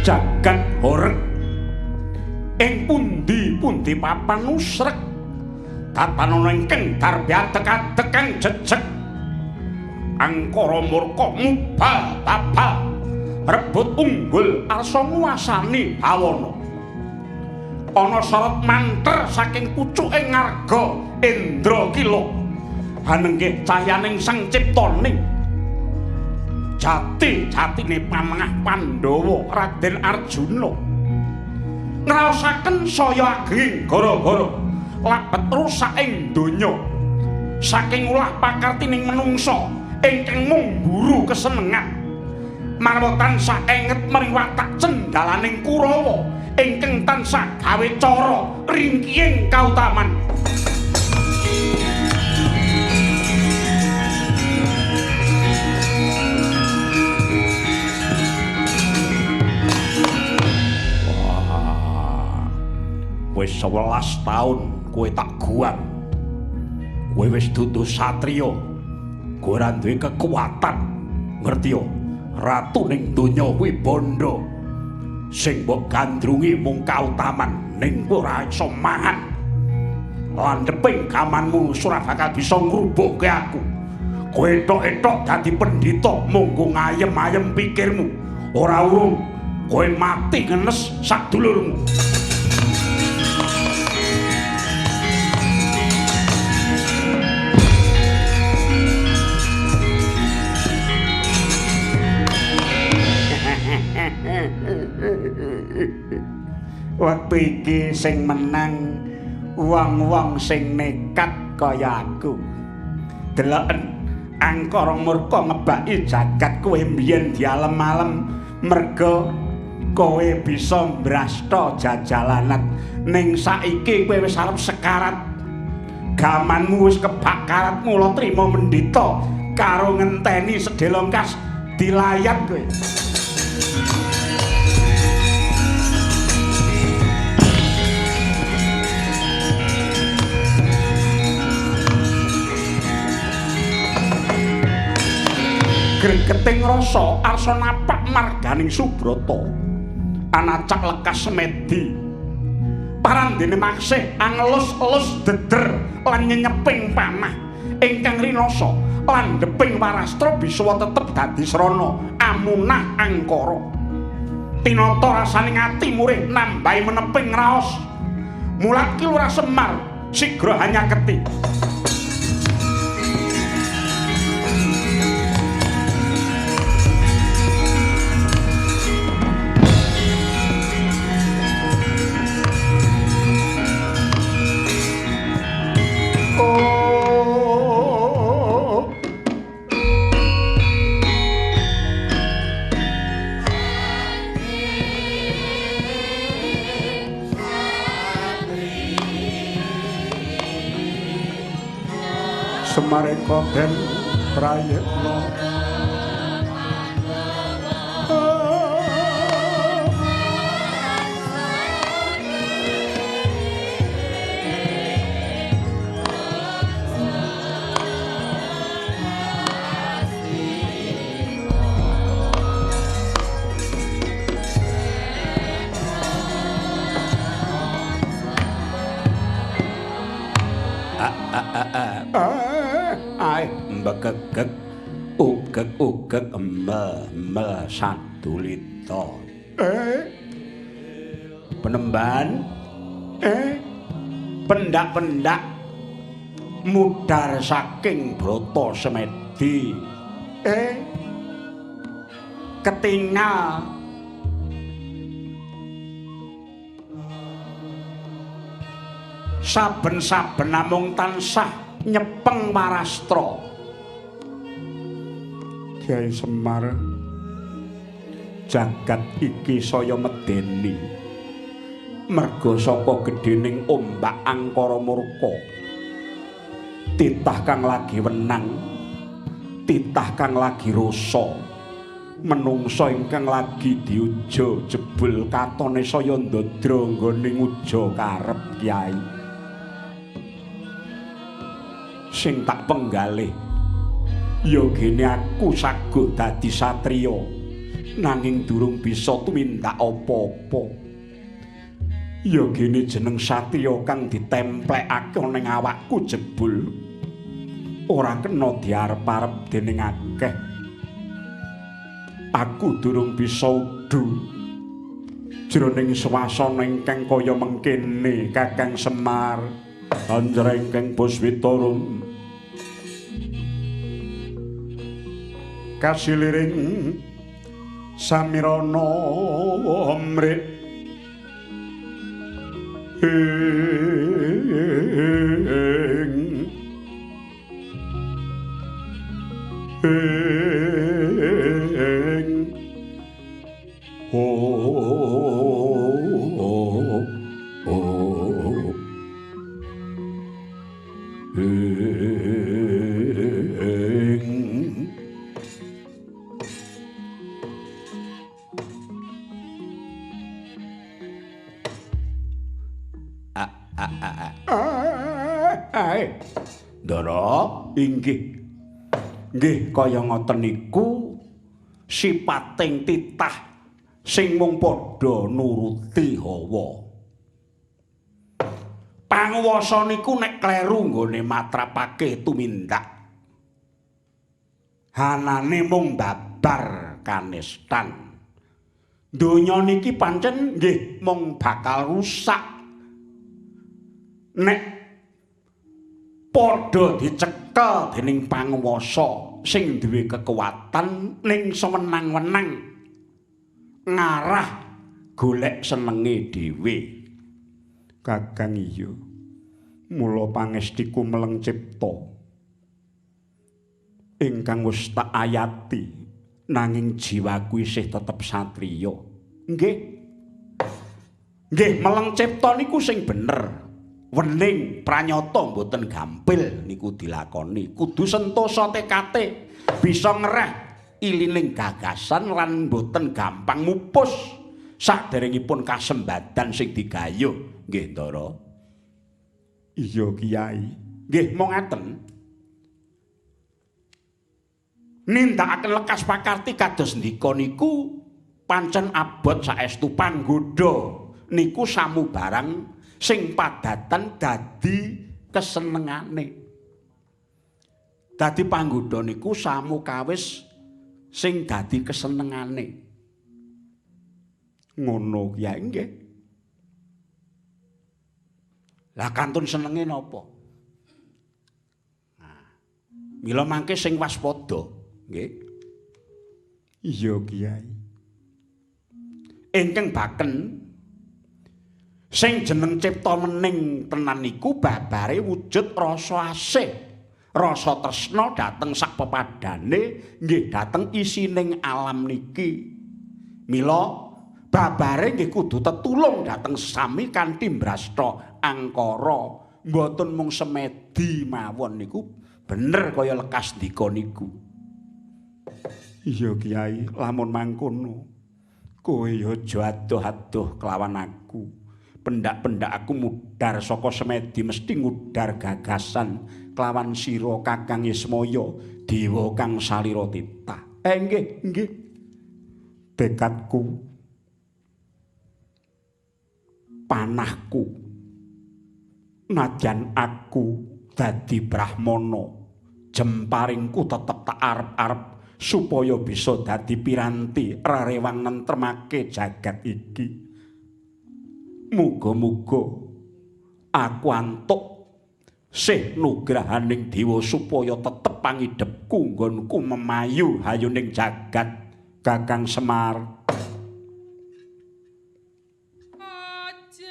jagat horeg ing pundi-pundi papan usrek tatanana ingkang darbyadek-adek kang jejeg angkara murka mubal-babal rebut unggul arsa nguwasani bawana ana sorot manter saking pucuking ngarga Indra Kila hanenggih cahyaning sang ciptaning jati-jatine pamangah Pandhawa Raden Arjuna ngraosaken saya ageng gara-gara labet rusak ing donya saking ulah pakartining menungsa ingkang mung mburu kesenengan marang tansah enget mring watak cendalaning Kurawa ingkang tansah gawe cara ringkihing kautaman. Wis 11 taun kowe tak guang. Kowe wis dudu satriya. Kowe ora duwe kekuatan. Ngerti yo? Ratu ning donya kuwi bondo. Sing mbok gandrungi mung kautaman ning ora iso mangan. Landheping gamanmu ora bakal bisa ngrubuhke aku. Kowe tok-tok dadi pendhita mung ngayem-ayem pikirmu. Ora urung kowe mati ngenes sadulurmu. Waktu iki sing menang wong-wong sing nekat kaya aku. Deloken angkara murka ngebaki jagat kowe mbiyen dialem-alem merga kowe bisa mbrasta jajalanat ning saiki kowe wis arep sekarat. Gamanmu wis kebakarat mula trima mendhita karo ngenteni sedelongkas dilayat kowe. Gregeting rasa arsa napak marganing Subrata anacak lekas semedi parandene maksih angelus-elus deder lan nyenyeping panah ingkang rinasa landheping Warastra bisa tetep dadi srana amunah angkara tinata rasaning ati murih nambahi meneping raos mulat ki Lurah Semar sigra hanyaketi. Semareka den prayekna mbegegeg ugeg-ugeg embel sadulita penemban pendak-pendak mudhar saking Brata Semedi ketingal saben-saben namung tansah nyepeng Warastra. Kyai Semar jagat iki saya medeni merga saka gedhening ombak angkara murka titah kang lagi wenang titah kang lagi rasa menungsa ingkang lagi diuja jebul katone saya ndadra nggoning uja karep Kyai sing tak penggalih ya gene aku saguh dadi satriya nanging durung bisa tumindak apa-apa. Ya gene jeneng satriya kang ditemplekake ning awakku jebul ora kena diarep-arep dening akeh. Aku durung bisa udu jroning swasana ingkang kaya mengkene Kakang Semar anjrengkeng Puswitarum kasiliring samirana mrik Ndara inggih nggih kaya ngoten niku sipating titah sing mung padha nuruti hawa. Panguwasa niku nek kleru nggone matrapake tumindak hanane mung babar kanistan. Donya niki pancen nggih mung bakal rusak nek padha dicekel dening panguwasa sing duwe kekuatan ning sewenang-wenang ngarah golek senenge dhewe. Kakang iya mula pangestiku meleng cipta ingkang wis tak ayati nanging jiwaku isih tetep satriya. Nggih meleng cipta niku sing bener. Wening pranyata mboten gampil niku dilakoni. Kudu sentosa tekate bisa ngereh ilining gagasan lan mboten gampang mupus saderengipun kasembadan sing digayuh. Nggih, Ndara. Iya, Kyai. Nggih, mong ngaten. Nindakaken lekas pakarti kados ndika niku pancen abot saestu panggoda niku samu barang sing padatan dadi kesenengane. Dadi panggoda niku samu kawis sing dadi kesenengane. Ngono Kyai nggih. Lah kantun senenge napa? Nah, mila mangke sing waspada, nggih. Iya Kyai. Ingkang baken sing jeneng cipta mening tenan niku babare wujud rasa asih, rasa tresna dhateng sak pepadane, nggih dhateng isining alam niki. Mila babare nggih kudu tetulung dhateng sami kanthi mbrasta angkara, mboten mung semedi mawon niku bener kaya lekas ndika niku. Iya Kyai, lamun mangkono kowe aja adoh-adoh kelawan aku. Pendak-pendak aku mudhar saka semedi mesti ngudhar gagasan kelawan sira Kakang Ismaya dewa kang salira titah. Nggih. Tekadku panahku nadyan aku dadi brahmana jemparingku tetep tak arep-arep supaya bisa dadi piranti rarewang nentremake jagat iki. Muga-muga aku antuk sih nugrahaning dewa supaya tetep pangidepku nggonku memayu hayuning jagat Kakang Semar. Mati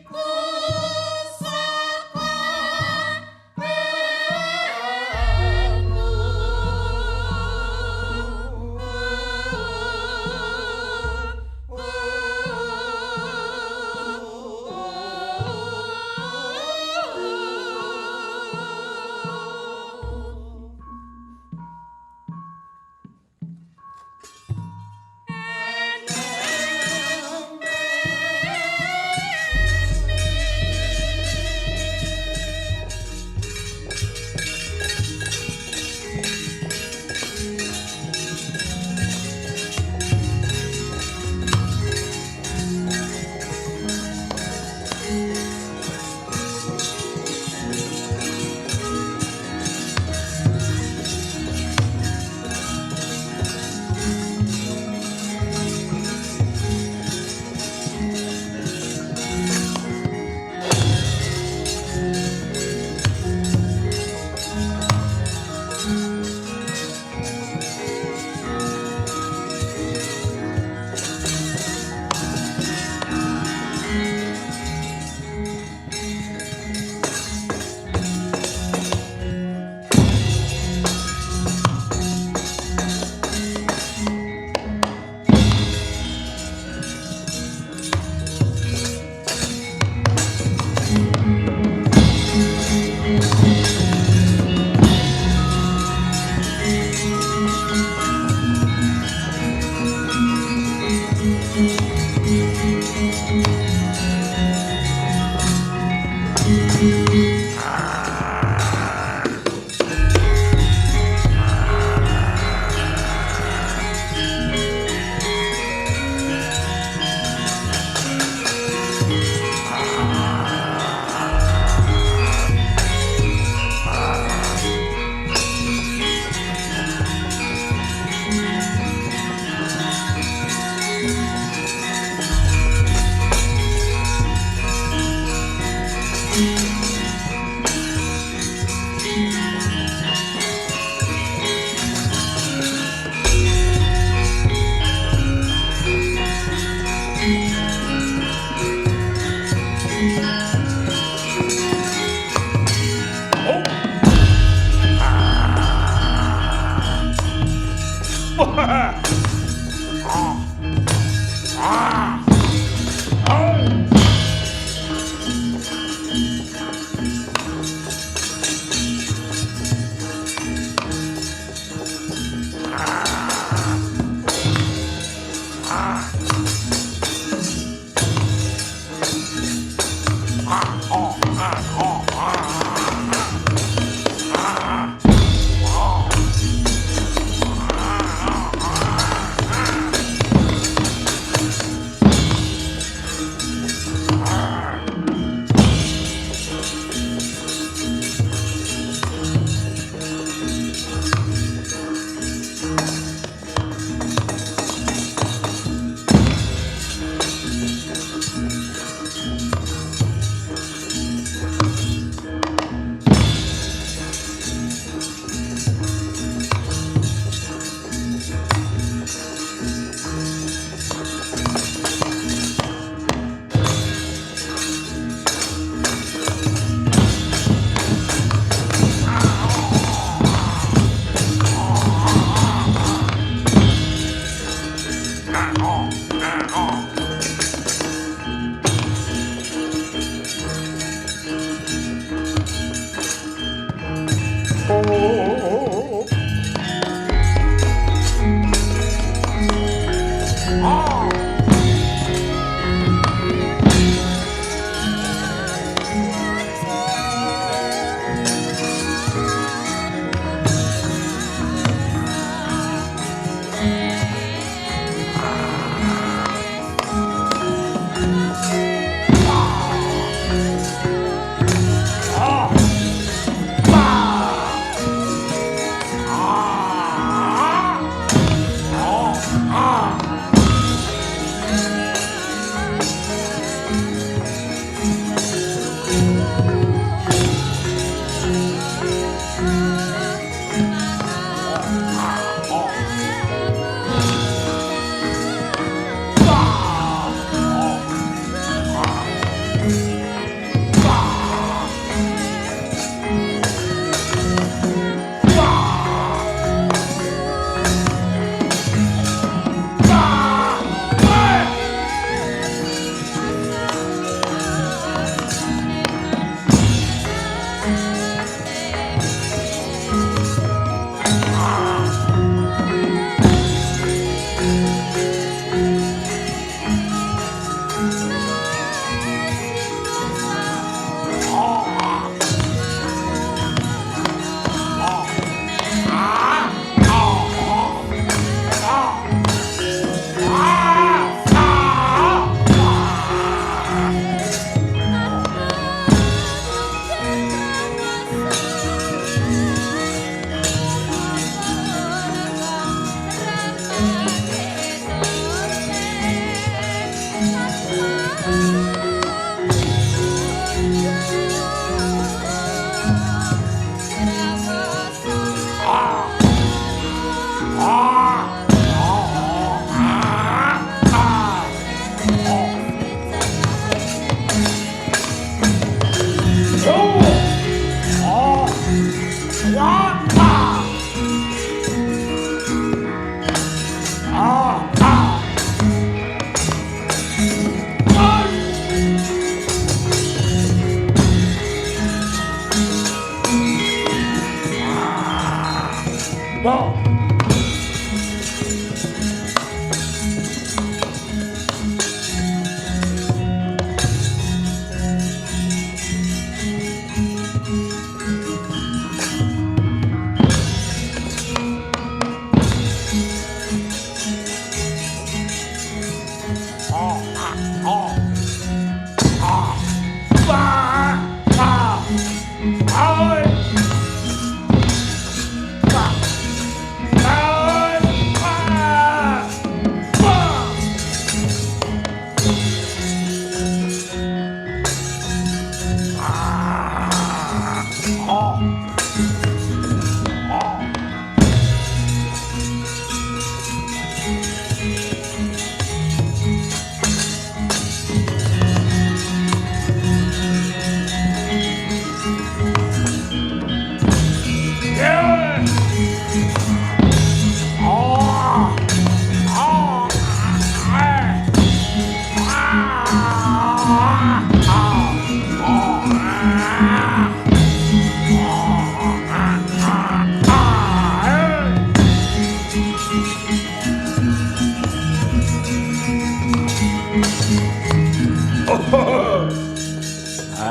ku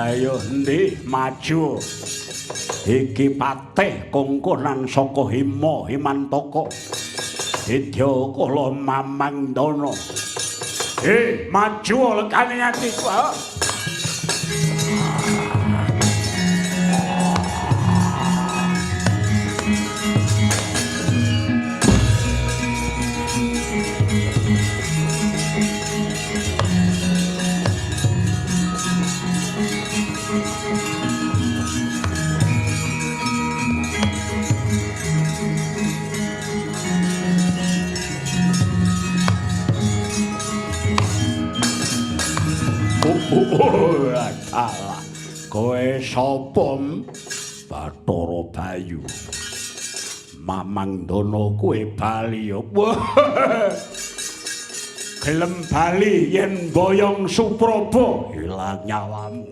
Ayo ndi maju. Iki patih kongkonan saka Himantaka. Idya kala Mamangdana. Maju lekane atiku. Alah, kowe sapa? Bathara Bayu. Mamangdana kowe bali ya. Gelem bali yen boyong Supraba ilang nyawamu.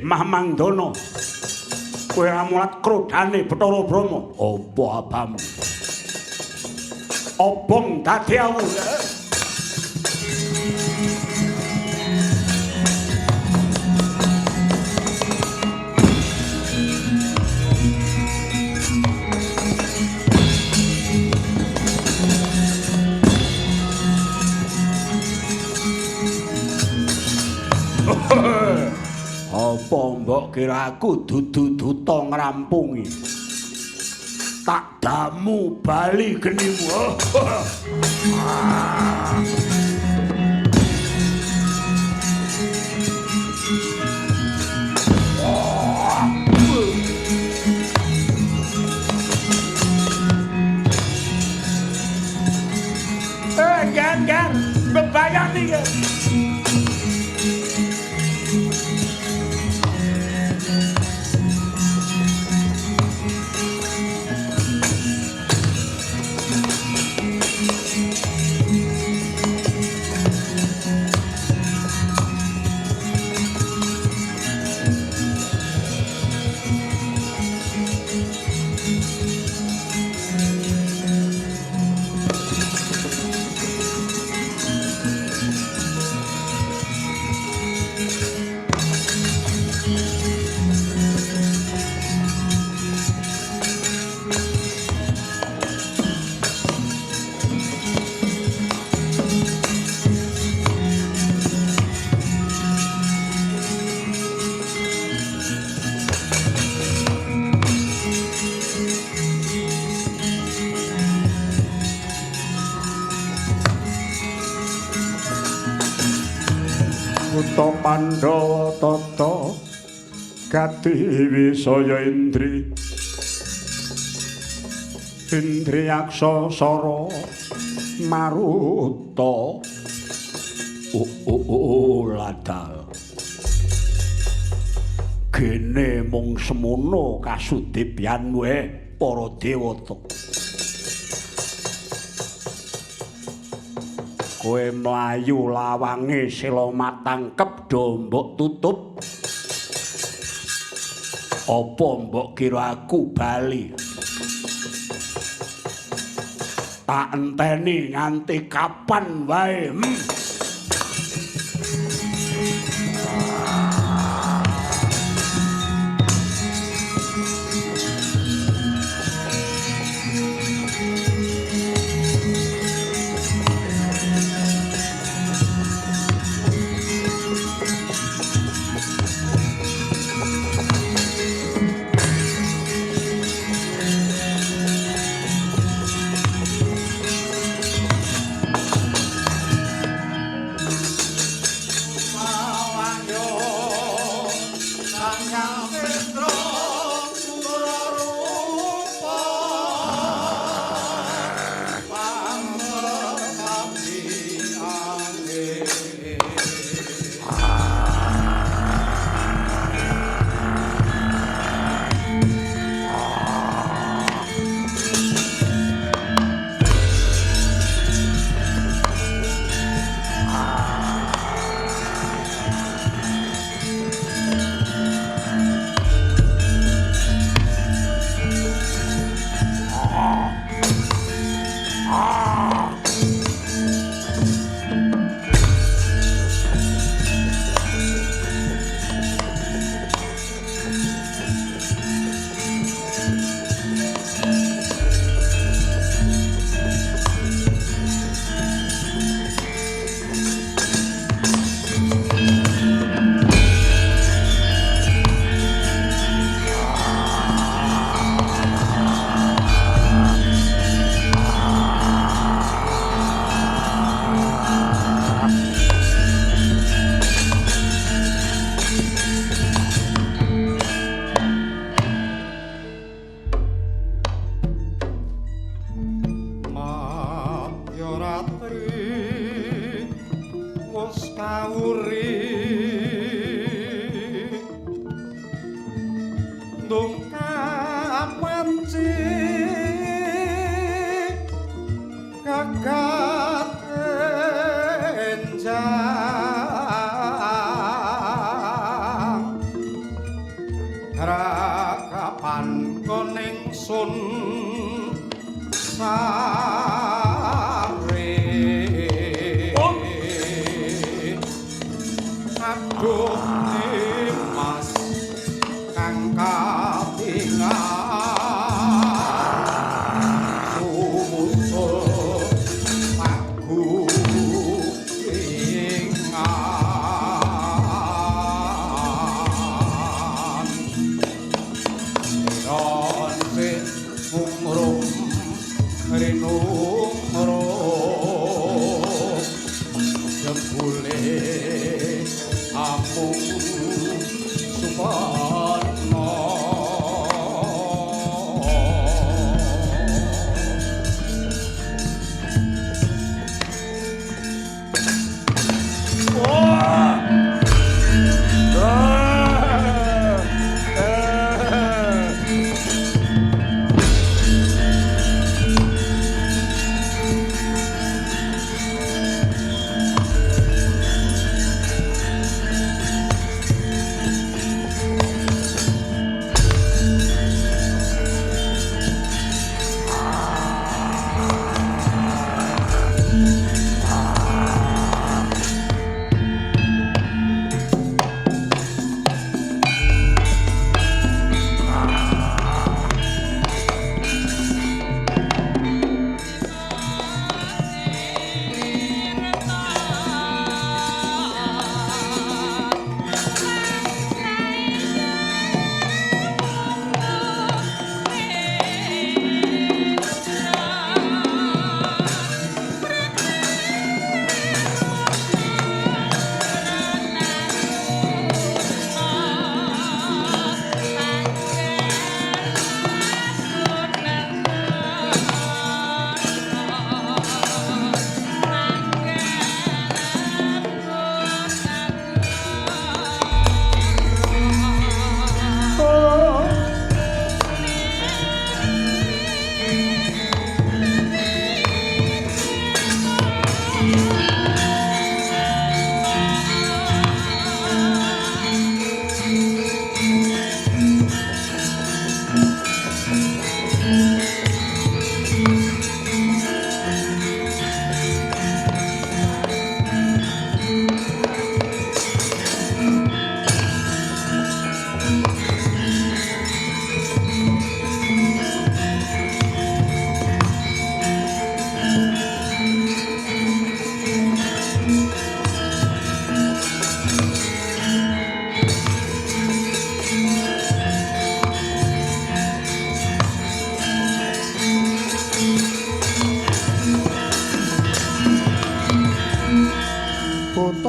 Mamangdana, kowe ora mulat krodane Bathara Brahma. Apa abamu? Obong dadi awu. Apa mbok kira aku dudu duta ngrampungi? Tak damu bali genimu. Gan, bebayang nih. Asta Pandhawa tata Gati Wisaya Indri Aksasara Maruta ladal gene mung semono kasudibyan wae para dewata kowe mlayu lawange sila matangkep do mbok tutup apa mbok kira aku bali tak enteni nganti kapan wae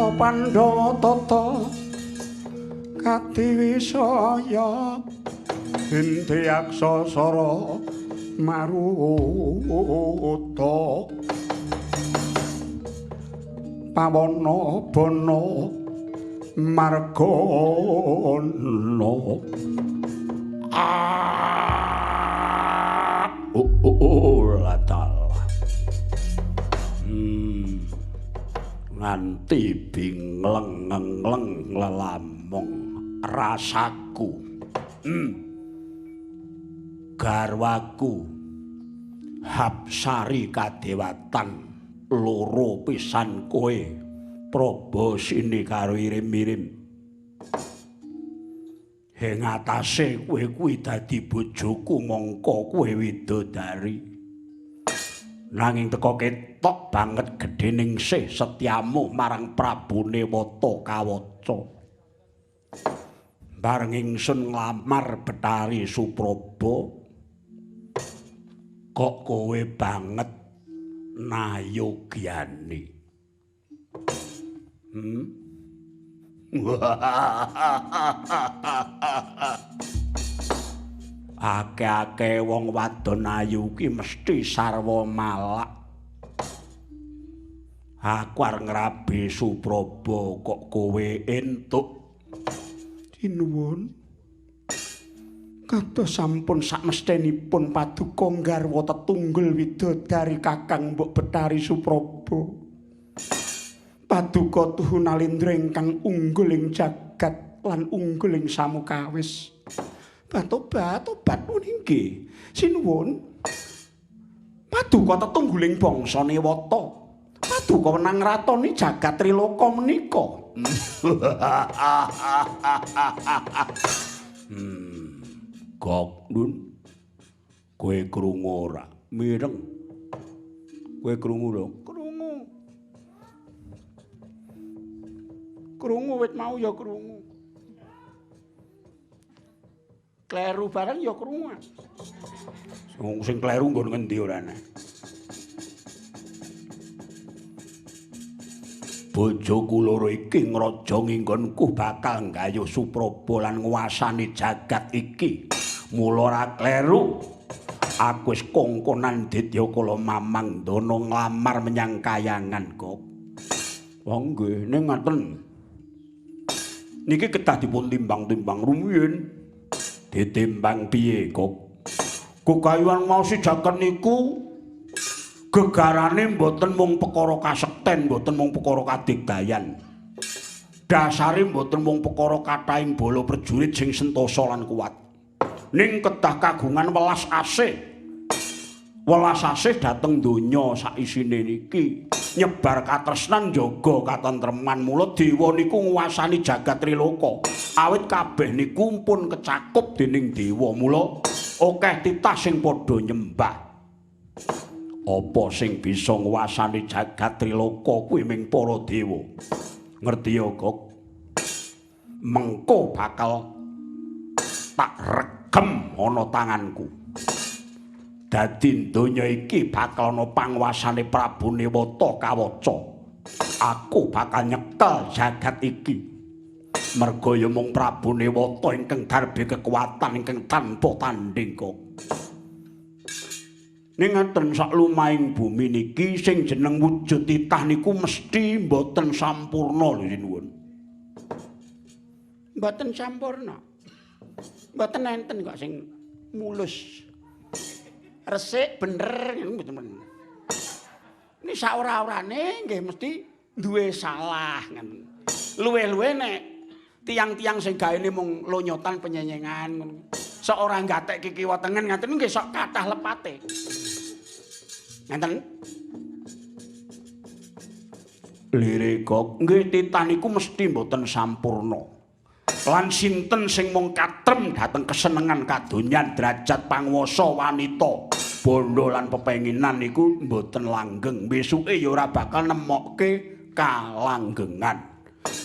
Tata Pandhawa tata Katiwisaya Indriaksa Sara Maruta Pawana Bana Margana latala nganti bingleng-ngleng lelamong rasaku garwaku Hapsari kadewatan loro pisan kowe Prabasini karo Irim-irim ing atase kowe kuwi dadi bojoku mongko kowe widodari nanging teka ketok banget gedhening sih setyamu marang Prabune Wata Kawaca bareng ingsun nglamar Betari Supraba kok kowe banget nayogyani Akeh-akeh wong wadon ayu ki mesti sarwa malak. Aku arep ngrabi Supraba kok kowe entuk. Tinuwun. Kados sampun sakmestenipun paduka garwa tetunggul widodari Kakang Mbok Betari Supraba. Paduka tuhu nalindra ingkang unggul ing jagat lan unggul ing samukawis. Tobat nggih. Sinuwun. Paduka tetungguling bangsane Wata. Paduka wenang nratoni jagat Triloka menika. Gok Nun. Kowe krungu ora? Mireng. Kowe krungu lho? Krungu. Krungu wit mau ya krungu. Kleru bareng ya krungu. Sing kleru nggon ngendi ora ana. Bojoku loro iki ngraja nginggonku bakal nggayuh Supraba lan nguwasani jagat iki. Mula ora kleru. Aku wis kongkonan Didyakala Mamang Dana nglamar menyang kayangan kok. Wong nggih ning ngaten. Niki kedah dipun timbang-timbang rumiyin. Ditimbang piye kok? Gegayuhan mau si jagat niku gegarane mboten mung perkara kasekten, mboten mung perkara kadigdayan. Dasare mboten mung perkara kathahing bala prajurit sing sentosa lan kuat. Ning kedah kagungan welas asih. Welas asih dhateng donya sak isine niki. Nyebar katresnan jaga katentreman mula dewa niku nguwasani jagat Triloka. Awit kabeh niku pun kecakup dening dewa mula akeh titah sing padha nyembah. Apa sing bisa nguwasani jagat Triloka kuwi ming para dewa. Ngerti ya, Kok? Mengko bakal tak regem ana tanganku. Dadi donya iki bakal ana panguwasane Prabune Wata Kawaca. Aku bakal nyekel jagat iki. Merga ya mung Prabune Wata ingkang darbe kekuatan ingkang tanpa tanding kok. Ning ngaten sak lumahing bumi niki sing jeneng wujud titah niku mesti mboten sampurna lho sinuwun. Mboten sampurna. Mboten enten kok sing mulus. Resik bener ngoten. Ini sak ora-orane nggih mesti duwe salah ngoten. Luwe-luwe nek tiang-tiang sing gaene mung lonyotan penyenyengan ngono. Sok ora gatek kiwa tengen ngaten nggih sok kathah lepate. Ngenten. Lirik kok nggih titah niku mesti mboten sampurna. Lan sinten sing mung katrem dhateng kesenengan kadonyan derajat panguwasa wanita bondo lan pepenginan niku mboten langgeng. Besuke ya ora bakal nemokke kalanggengan.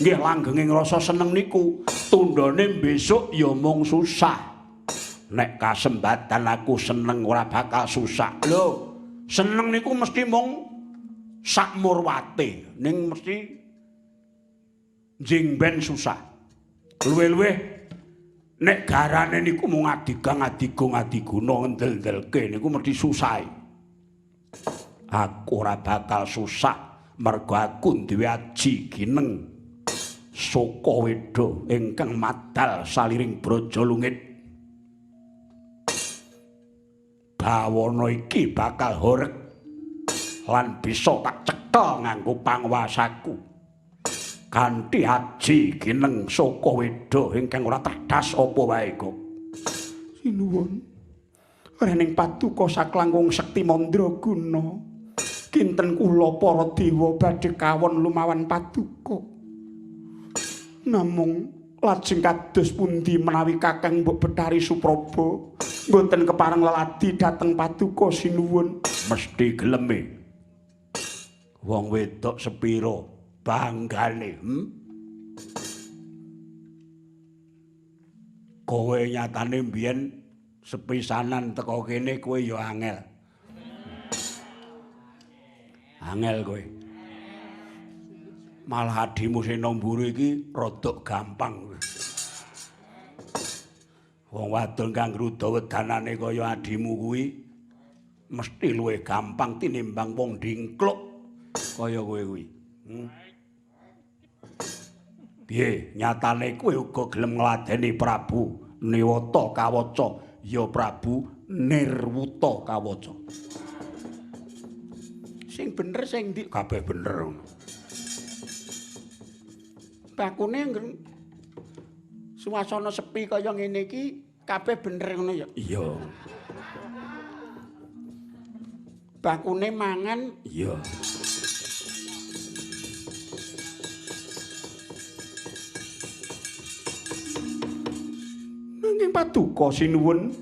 Nggih langgenging rasa seneng niku tundhane besok ya mung susah. Nek kasembatan aku seneng ora bakal susah. Lho, seneng niku mesti mung sak murwate ning mesti jing ben susah. Luwe-luwe nek garane niku mung ngadiguna ngendel-ndelke niku mesti susah. Aku ora bakal susah mergo aku duwe aji gineng saka Weda ingkang madal saliring Brajolungit. Bawana iki bakal horeg lan bisa tak cetha nganggo panguwasaku. Kanthi aji gineng saka Weda ingkang ora cerdas apa wae kok. Sinuwun. Rening paduka saklangkung sekti mandraguna. Kinten kula para dewa badhe kawon lumawan paduka. Namung lajeng kados pundi menawi Kakang Mbok Betari Supraba mboten kepareng leladi dhateng paduka sinuwun. Mesti geleme. Wong wedok sepira banggane, Kowe nyatane mbiyen sepisanan teko kene kowe ya angel. Angel kowe. Malah adimu sing nomburu iki rodok gampang. Wong wadon kang ngruda wedanane kaya adimu kuwi mesti luwih gampang tinimbang wong dingkluk kaya kowe kuwi. Piye, nyatane kowe uga gelem ngladeni Prabu Niwata Kawaca, ya Prabu Nirwuta Kawaca. Sing bener sing ndi? Kabeh bener ngono. Bakune suasana sepi kaya ngene iki kabeh bener ngono ya. Iya. Bakune mangan, iya. Nanging paduka sinuwun.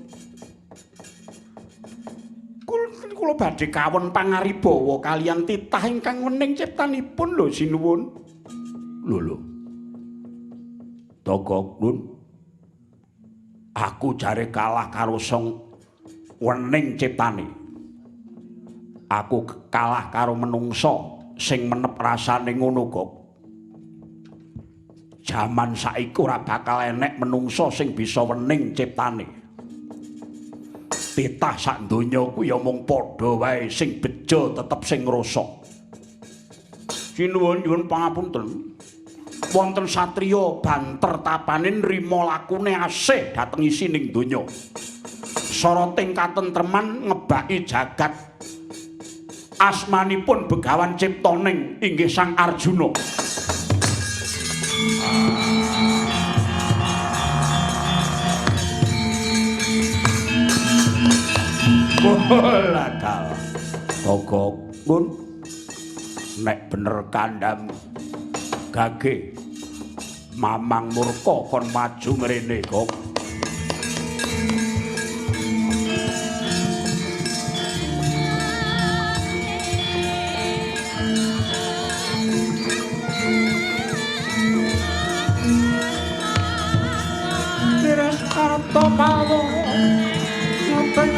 Kula badhe kawon pangaribawa kaliyan titah ingkang wening ciptanipun lho sinuwun. Lho. Togok Nun. Aku jare kalah karo song wening ciptane. Aku kalah karo menungsa sing menep rasane ngono kok. Jaman saiki ora bakal enek menungsa sing bisa wening ciptane. Titah sak donya ku ya mung padha wae sing bejo tetep sing ngrasa. Sinuwun nyuwun pangapunten. Wonten satriya banter tapane nrima lakune asih dhateng isining donya. Soroting katentreman ngebaki jagat. Asmanipun Begawan Ciptaning inggih Sang Arjuna. Kolakal. Togok pun nek bener kandham gage Mamang murka kon maju mrene kok. Deres karto pawo ngopeng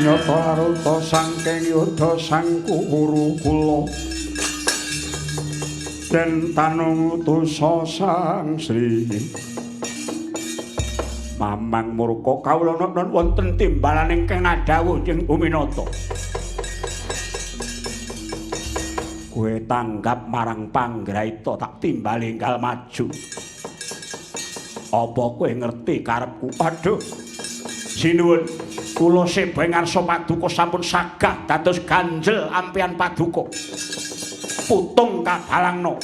nyata aruta sangking yudha sang kuwuru kula den tanung utusa sang Sri Mamang murka kawula non wonten timbalan ingkang adhawuh ing Uminata. Kowe tanggap marang panggraita tak timbali enggal maju. Apa kowe ngerti karepku? Aduh. Sinuwun, kula sebeng ngarsa paduka sampun sagah dados ganjel ampian paduka. Putung kabalangna,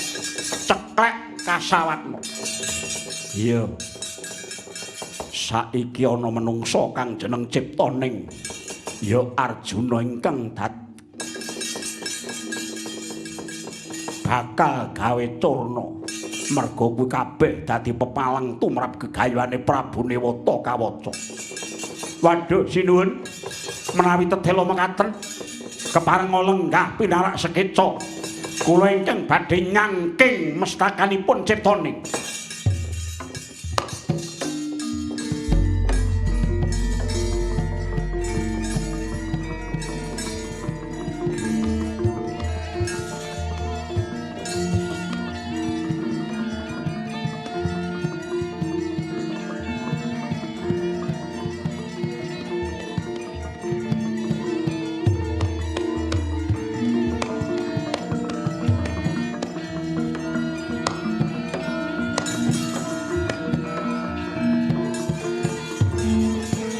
ceklek kasawatna. Iya. Saiki ana menungsa kang jeneng Ciptaning. Ya Arjuna ingkang bakal gawe curna. Merga kuwi kabeh dadi pepalang tumrap gegayuhane Prabu Niwata Kawaca. Waduh sinuwun menawi tedhela mekaten kepareng lenggah pinarak sekeca kula ingkang badhe nyangking mestakanipun ciptane.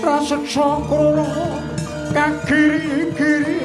Raseksa krana kagiri-giri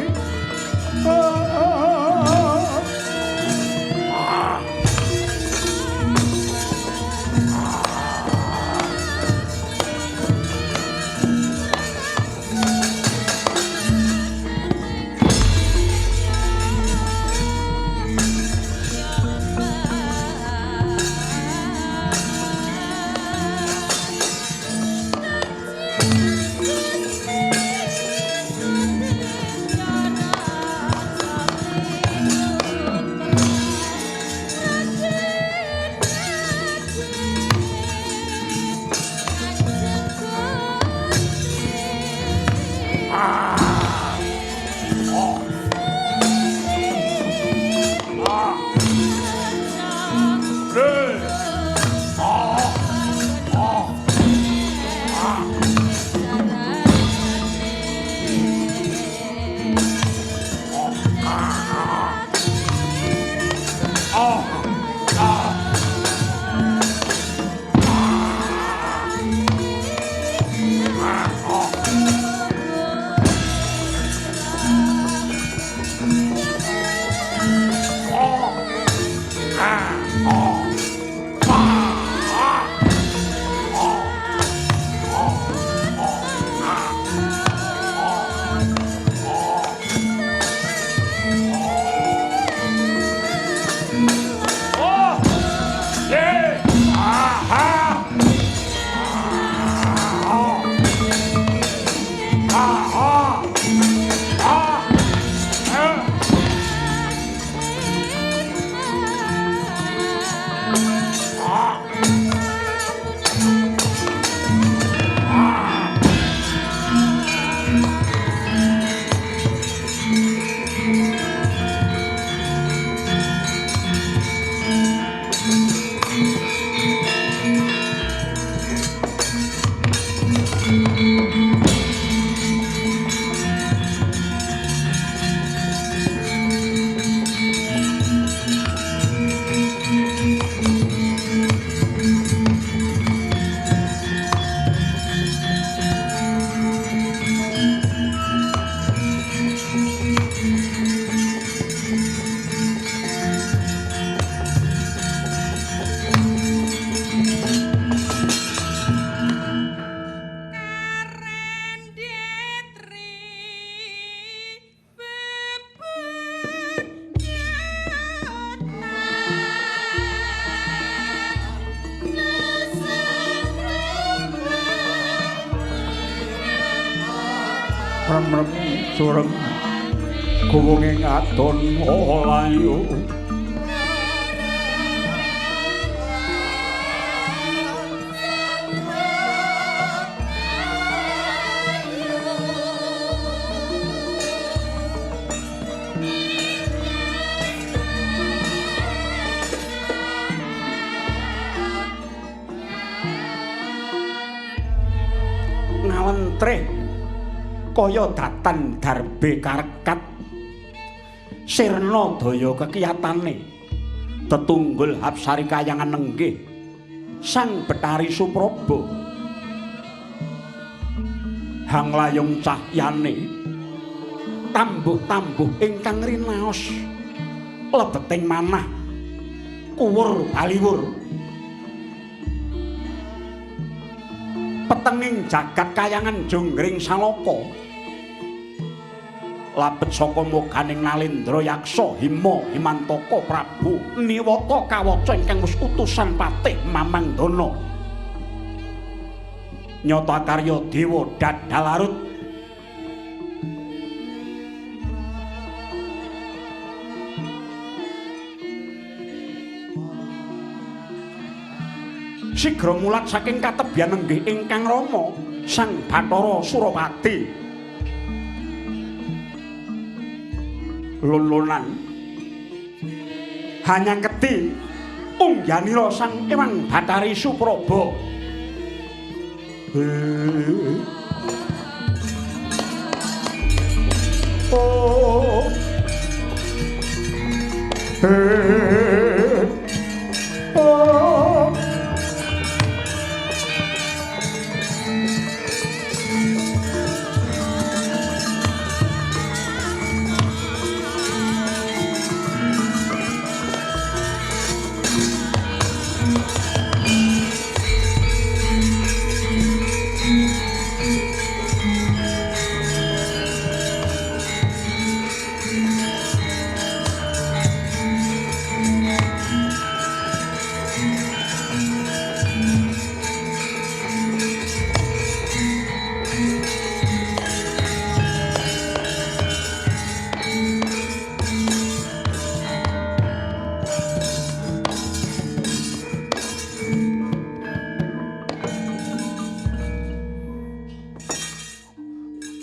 Remrem sureng gunging adon olayu ngalentreh kaya datan darbe karekat sirna daya kekiyatane tetunggul Hapsari kayangan nenggih Sang Betari Supraba hanglayung cahyane tambuh-tambuh ingkang rinaos lebeting manah kuwur baliwur petenging jagat kayangan jonggring salaka labet saka moganing Nalendra Yaksa Hima Himantaka Prabu Niwata kawaca ingkang wis utusan Patih Mamangdana nyata karya dewa Dadalarut. Sigra mulat saking katebyan nenggih ingkang Rama Sang Bathara Surapati. Lulunan hanya keti ungganira Sang Ewang Bathari Supraba. Oh. Oh.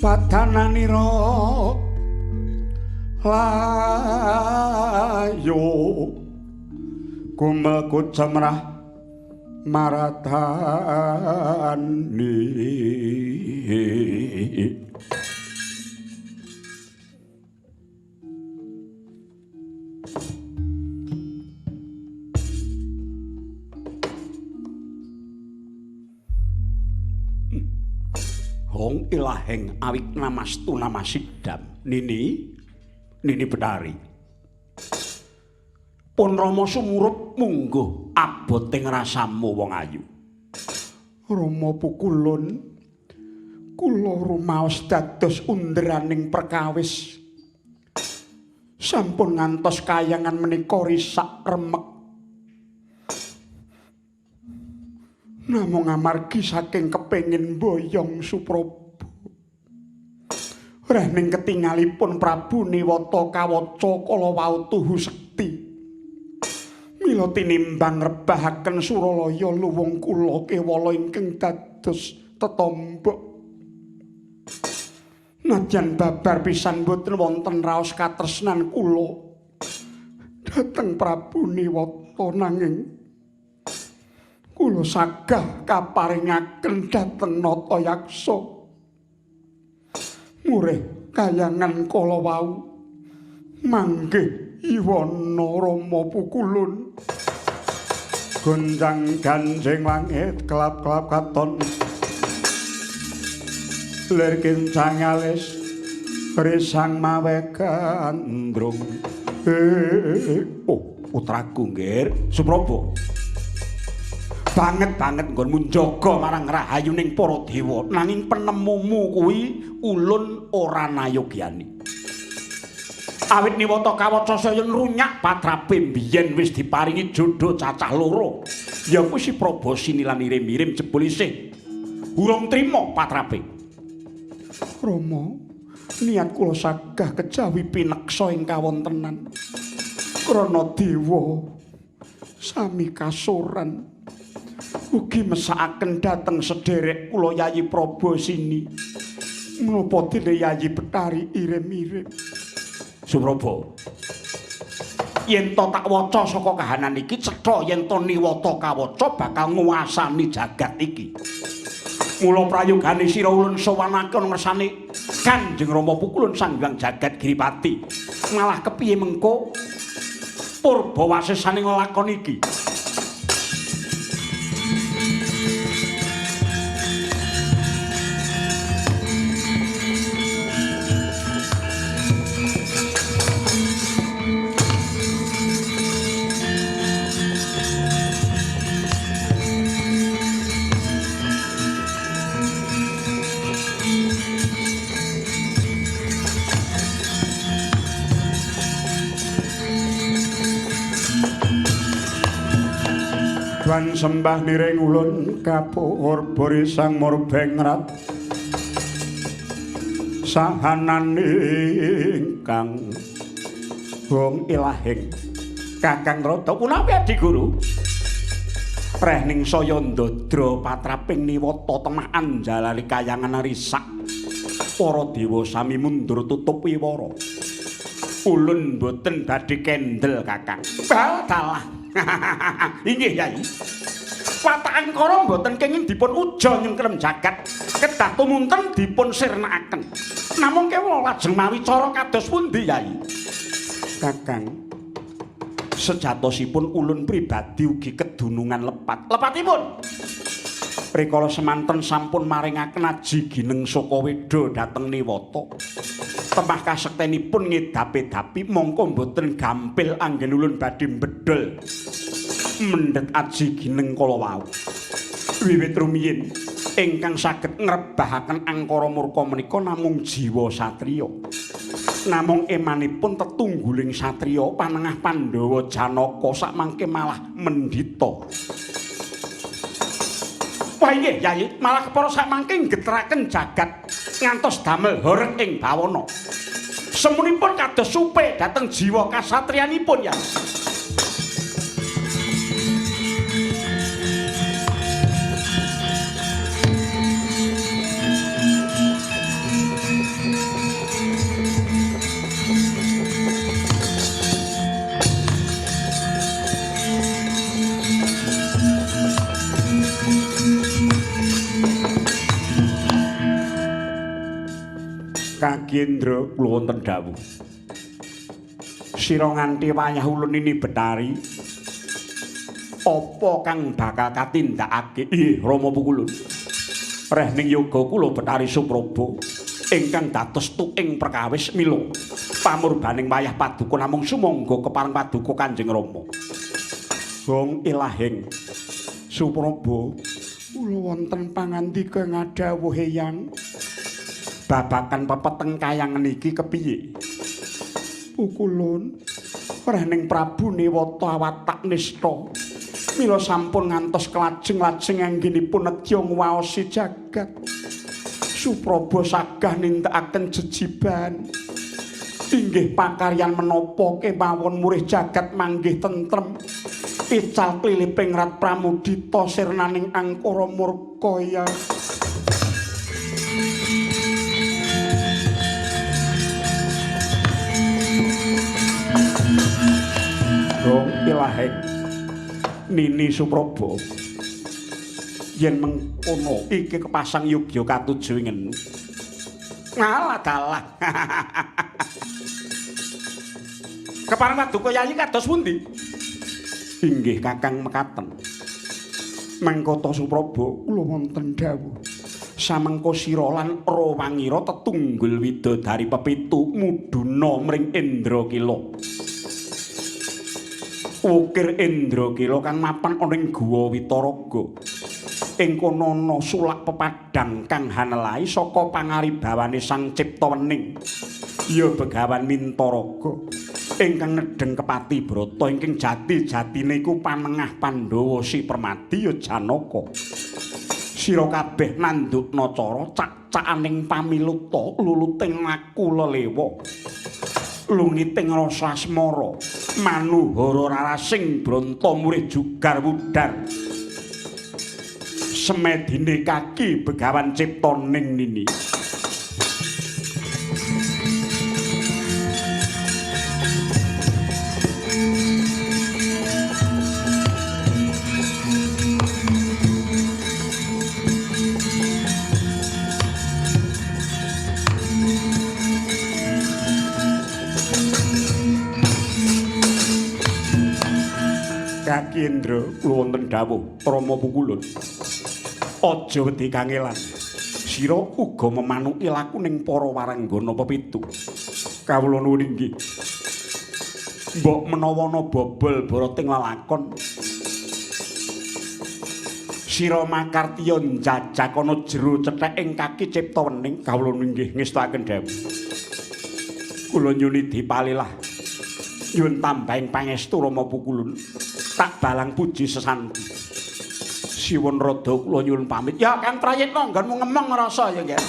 Padananira layo kumel cemrah maradani Hong ilaheng awik namastu namasidam Nini Betari pun Rama sumurup mungguh aboting rasamu wong ayu. Rama Pukulun kula rumaos dados underaning perkawis sampun ngantos kayangan menika risak remek. Namung amargi saking kepengin boyong Supraba. Rahning ketingalipun Prabu Niwata kawaca kala wau tuhu sekti. Mila tinimbang rebahaken Suralaya luwung kula kewala ingkang dados tetombok. Najan babar pisan boten wonten raos katresnan kula dhateng Prabu Niwata nanging kula sagah kaparingaken dhateng Natayaksa. Murih kayangan kala wau manggih Iwana Rama Pukulun. Gonjang ganjing langit kelap-kelap katon. Lir kincang alis risang mawe gandrung. Oh, putraku nggih, Supraba. Banget nggonmu njaga marang rahayuning para dewa nanging penemumu kuwi ulun ora nayogyani. Awit Niwata kawaca saya nrunyak patrape mbiyen wis diparingi jodho cacah loro. Ya kuwi si Praba sinilan irim-irim jebul isih urung trima patrape. Rama, niat kula sagah kejawi pineksa ing kawontenan. Krana dewa sami kasoran. Ugi mesakaken dhateng sederek kula Yayi Prabasini menapa dene Yayi Betari irim-irim. Supraba, yen to tak waca saka kahanan iki cetha yen to Niwata kawaca bakal nguwasani jagat iki. Mula prayogane sira ulun sowanake ana ngersane Kanjeng Rama Pukulun Sang Hyang Jagat Giripati. Malah kepiye mengko purba wasesane nglakoni iki? Dwan sembah niring ulun kapur bori sang murbengrat sahanan ingkang wong ilahing Kakang Rada punawi Adi Guru Rehning saya ndadra patraping niwata temah anjalari kayangan risak para dewa sami mundur tutup wiwara ulun boten badhe kendel Kakang dalah inggih Yai Watakan kala boten kenging dipun uja nyengkrem jagat kedah tumunten dipun sirnakaken namung kewula lajeng mawi cara kados pundi Yai Kakang sejatosipun ulun pribadi ugi kedunungan lepatipun rikala semanten sampun maringaken aji gineng saka weda dhateng niwata temah kasektenipun ngedapi-dapi mongko mboten gampil anggen ulun badhe mbedhol mendhet aji gineng kala wau wiwit rumiyin ingkang saged ngrebahaken angkara murka menika namung jiwa satriya namung emanipun tetungguling satriya panengah Pandhawa Janaka sakmangke malah mendhita. Wah inggih Yai, malah kepara sakmangke ngeteraken jagat ngantos damel horeg ing bawana. Semunipun kados supe dhateng jiwa kasatriyanipun Yai. Kagendra kula wonten dawuh. Sira nganti wayah ulun ini Betari. Apa kang bakal katindakake? Rama Pukulun. Rehning yoga kula Betari Supraba ingkang dados tuing perkawis mila pamurbaning wayah paduka namung sumangga kepareng paduka Kanjeng Rama. Wong ilahing Supraba kula wonten pangandika ngadhawuh eyang babakan pepeteng kayangan iki kepiye? Pukulun Rehning Prabu Newata awatak nista mila sampun ngantos kelajeng-lajeng anggenipun nedya ngwaosi jagat. Supraba sagah nindakaken jejiban. Inggih pakaryan menapa kemawon murih jagat manggih tentrem. Ical kliliping rat pramudita sirnaning angkara murka ya. Dong ilahing Nini Supraba yen mengkono iki kepasang yugya katuju ingen ngalah dalah kepareng paduka Yayi kados pundi inggih Kakang mekaten mangkata Supraba kula wonten dawuh samengko sira lan Rawangira tetunggul widodari pepitu muduna mring Indrakila ukir Indrakila kang mapan ana ing Guwa Witaraga. Ing kono ana sulak pepadang kang hanelahi saka pangaribawane Sang Ciptawening. Ya Begawan Mintaraga ingkang nedheng kepati Brata ingkang jati-jatine iku panengah Pandhawa Si Permadi ya Janaka. Sira kabeh nandukna cara cak-cakaning pamiluta luluting laku lelewa. Lungiting rasa asmara manuhara rarasing branta murih jugar wudar semedine kaki Begawan Ciptaning Nini Kaki Indra kula wonten dawuh Rama Pukulun. Aja wedi kangelan. Sira uga memanuki laku ning para waranggana pepitu. Kawula nuwun inggih. Mbok menawa ana bobol boroting lalakon. Sira makartiya njajak ana jero cethek ing kaki Ciptawening kawula inggih ngestakaken dawuh. Kula nyuni dipalilah. Nyuwun tambahing pangestu Rama Pukulun. Tak balang puji sesanti Siwun rada kula nyuwun pamit. Ya Kang Prayitna nggonmu ngemeng rasa ya nggih.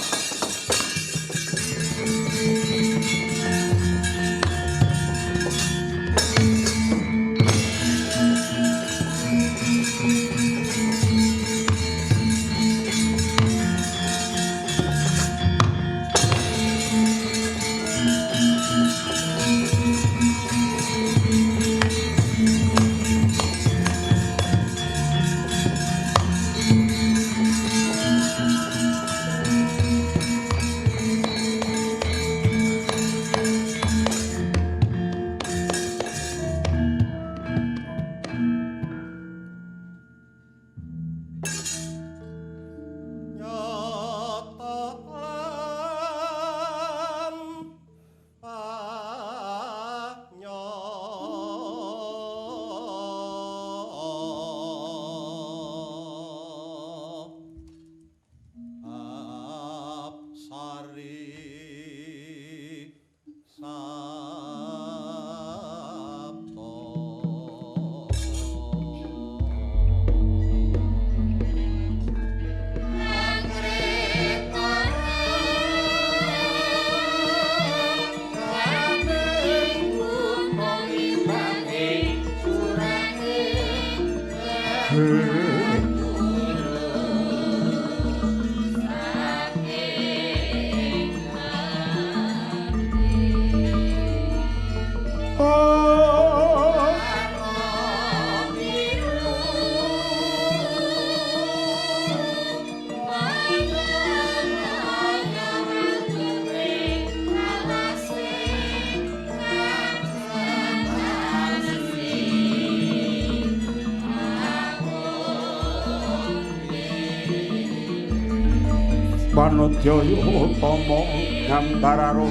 Panodjaya utama Ngambararo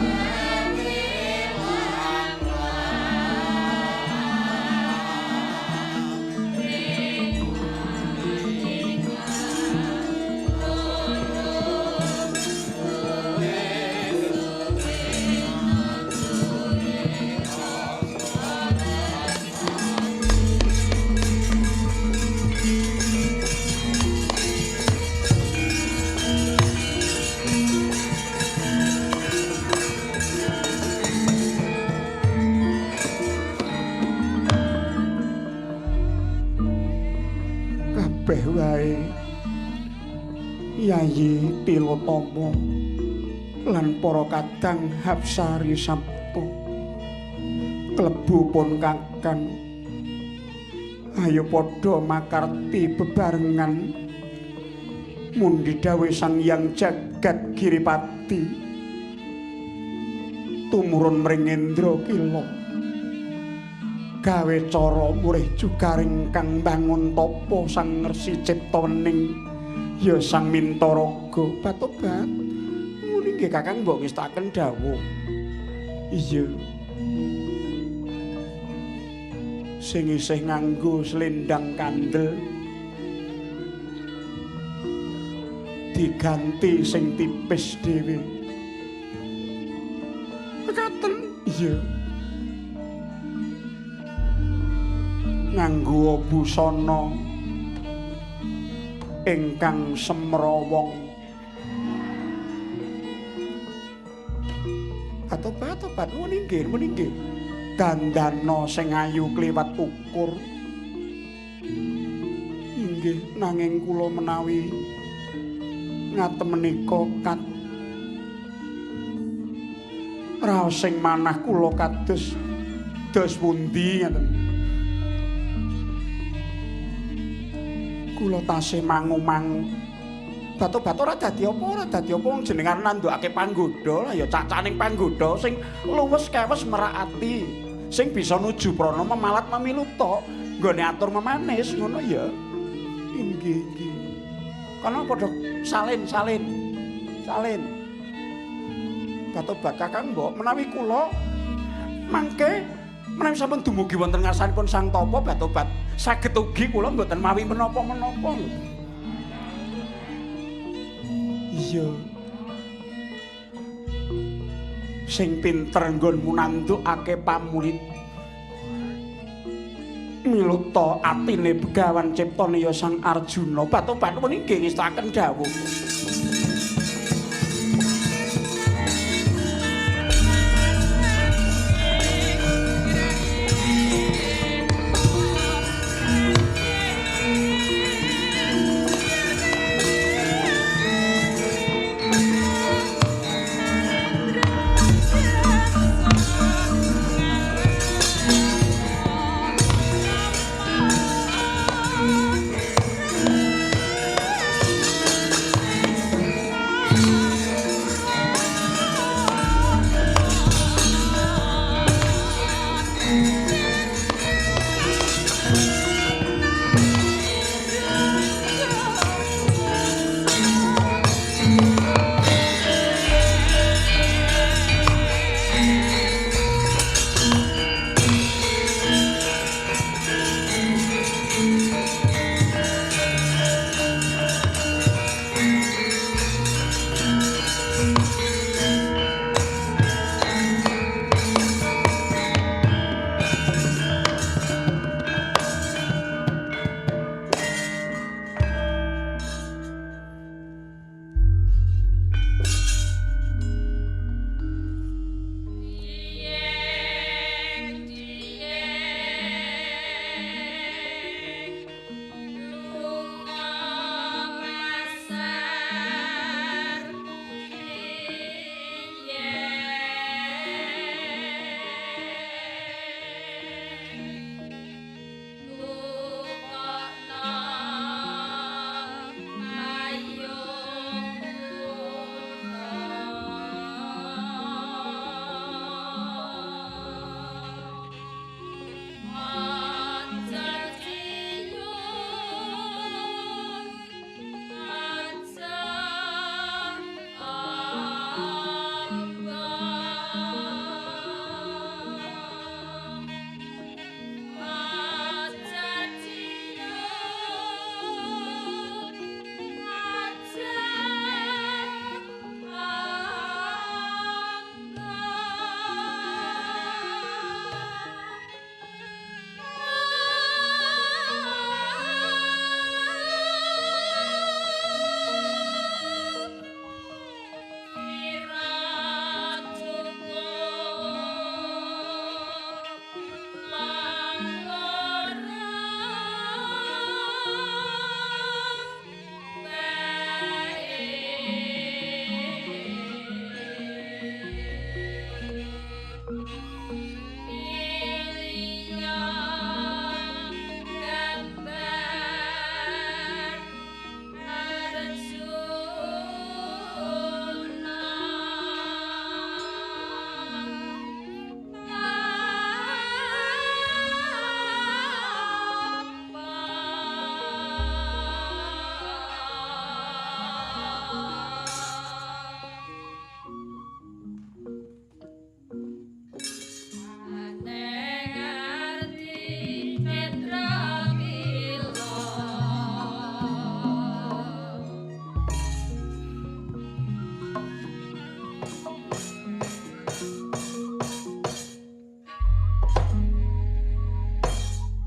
kabeh wae Yayi Tilotama lan para kadang Hapsari Sabta klebu pun kakang ayo padha makarti bebarengan mundi dawuh Sang Hyang Jagat Giripati tumurun mring Indra Kila gawe cara murih jugaring kang bangun tapa Sang Resi Ciptawening ya Sang Mintaraga patobat muni nggih kakang mbok ngestaken dawuh iya sing isih nganggo slendang kandel diganti sing tipis dhewe mekaten iya nganggo busana ingkang semrawong atobat muni nggih dandana sing ayu kliwat ukur inggih nanging kula menawi ngaten menika kat raos sing manah kula kados dos pundi ngaten kula tasih mangu-mangu batu-batu ora dadi apa wong jenengan nandukake panggoda lah ya cacaning panggoda sing luwes kewes merakati sing bisa nuju prana memalat memilu tok nggone atur memanis ngono ya inggih kana padha salin batu-bat kakang mbok menawi kula mangke menawi sampun dumugi wonten ngarsanipun Sang Tapa batu-bat saged ugi kula mboten mawi menapa-menapa. Iya. Sing pinter nggon munandukake pamurid. miluta atine Begawan ciptane ya Sang Arjuna patobat menika ngestaken dawuh.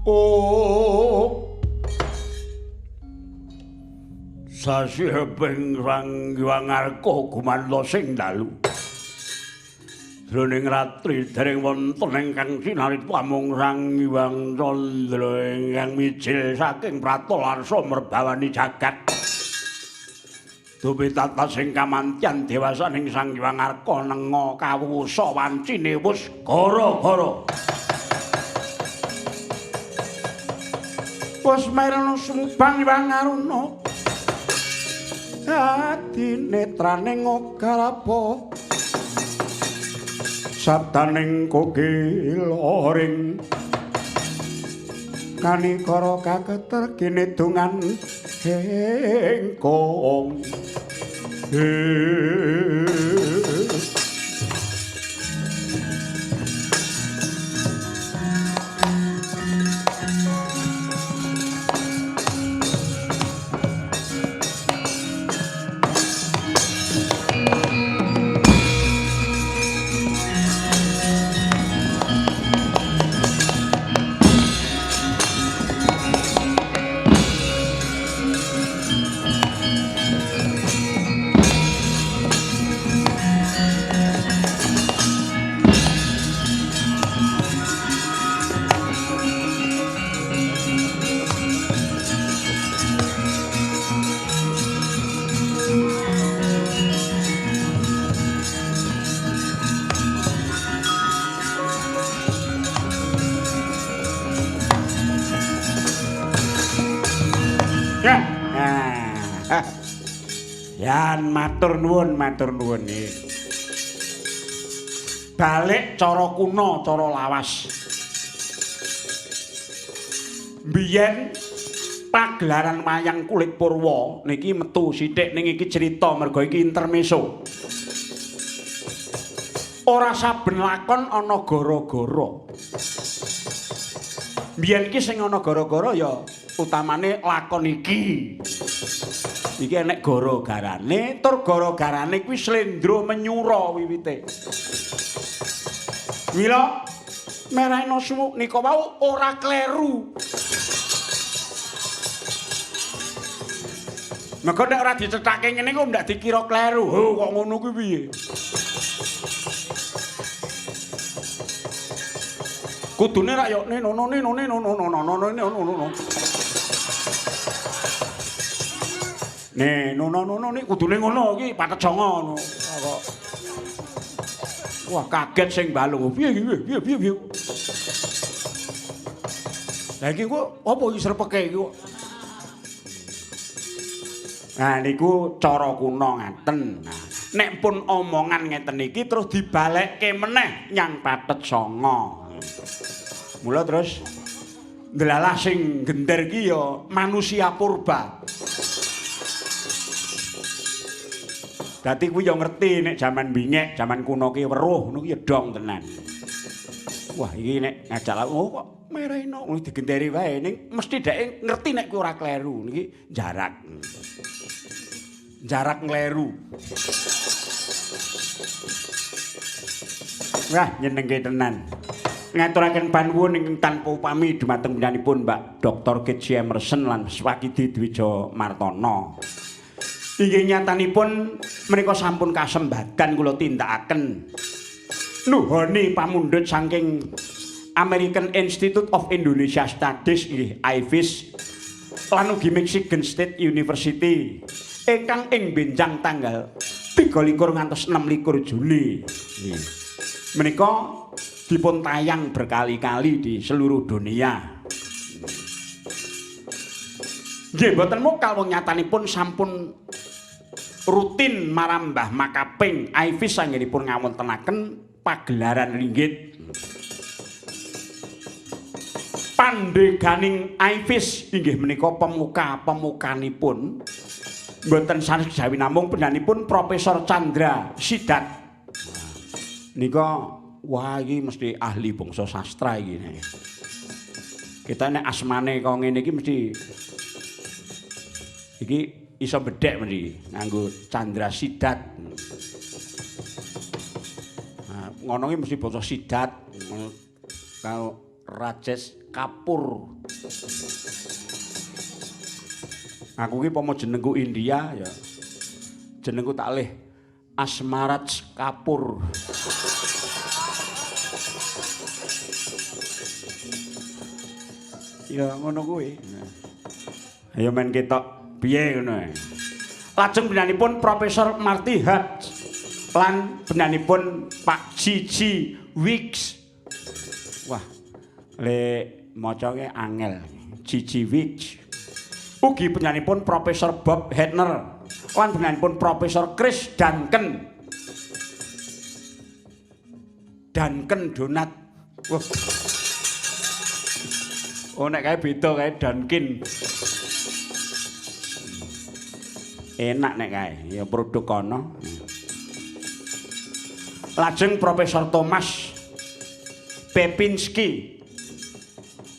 Oh sasiheping Sang Hyang Arka gumantha sing dalu jroning ratri dereng wonten ingkang sinarita amung Sang Hyang Candra ingkang mijil saking pratalarsa merbawani jagat dupi tata sing kamantyan dewasaning Sang Hyang Arka nenga kawusa wancine wus gara-gara wis merana sumbang Hyang Aruna ati netrane ngogarapa sabdaning kogiloring kanikara kaketer kinedungan engkong Yan matur nuwun nggih. Balik cara kuno, cara lawas. Biyen pagelaran wayang kulit purwa niki metu sithik ning iki cerita mergo iki intermezzo. Ora saben lakon ana gara-gara. Biyen iki sing ana gara-gara ya utamane lakon iki. Iki enek gara-garane, tur gara-garane kuwi Slendra Menyura wiwite. Mila merahno suwuk nika wau ora kleru. Maka nek ora dicethake ngene kok ndak dikira kleru. Ho kok ngono kuwi piye? Kudune rak yo nono. Nih nono nih kudune ngono iki patet jongo ngono. Wah kaget sing balung. Piye. Lah iki kok apa iki srepeke iki kok? Nah niku cara kuno ngaten. Nah, nek pun omongan ngeten iki terus dibalekke meneh nyang patet songo. Mula terus ndelalah sing gender iki ya manusia purba. Dadi kuwi ya ngerti nek jaman bingek, jaman kuno ki weruh ngono ki ya dong tenan. Wah iki nek ngajak kok mereno ngono digenderi wae ning mesti dhek ngerti nek kuwi ora kleru niki jarak. Jarak ngleru. Wah, nyenengke tenan. Ngaturaken panuwun ingkang tanpa upami dumateng panjenenganipun Mbak Dr. Kitsi Emerson lan Swakidi Dwija Martono. Inggih nyatanipun menika sampun kasembadan kula tindakaken. Nuhoni pamundhut saking American Institute of Indonesia Studies nggih IFIS lan ugi Michigan State University. Ingkang ing benjang tanggal 23 ngantos 26 Juni. Menika dipun tayang berkali-kali di seluruh dunia. Nggih mboten mokal wong nyatanipun sampun rutin marambah makaping IFIS anggenipun ngawontenaken pagelaran ringgit. Pandheganing IFIS inggih menika pemuka-pemukanipun mboten sanes jawi namung pendanipun Profesor Chandra Sidat. Nika wah iki mesti ahli bangsa sastra iki. Kita nek asmane kok ngene iki mesti iki iso bedhek mesti nganggo Chandra Sidat. Nah, ngono iki mesti bangsa Sidat. Kalau Rajesh Kapur. Aku ki pomo jenengku India ya. Jenengku tak leh Asmaraj Kapur. Ya ngono kuwi. Ayo men ketok piye ngono. Lajeng penyanipun Profesor Marty Hutch lan penyanipun Pak Gigi Wicks. Wah, le macane angel. Gigi Wicks. Ugi penyanipun Profesor Bob Hedner lan penyanipun Profesor Chris Duncan Donat. Wah. Oh nek kae beda kae Duncan. Enak nek kae ya produk kono. Lajeng Profesor Thomas Pepinski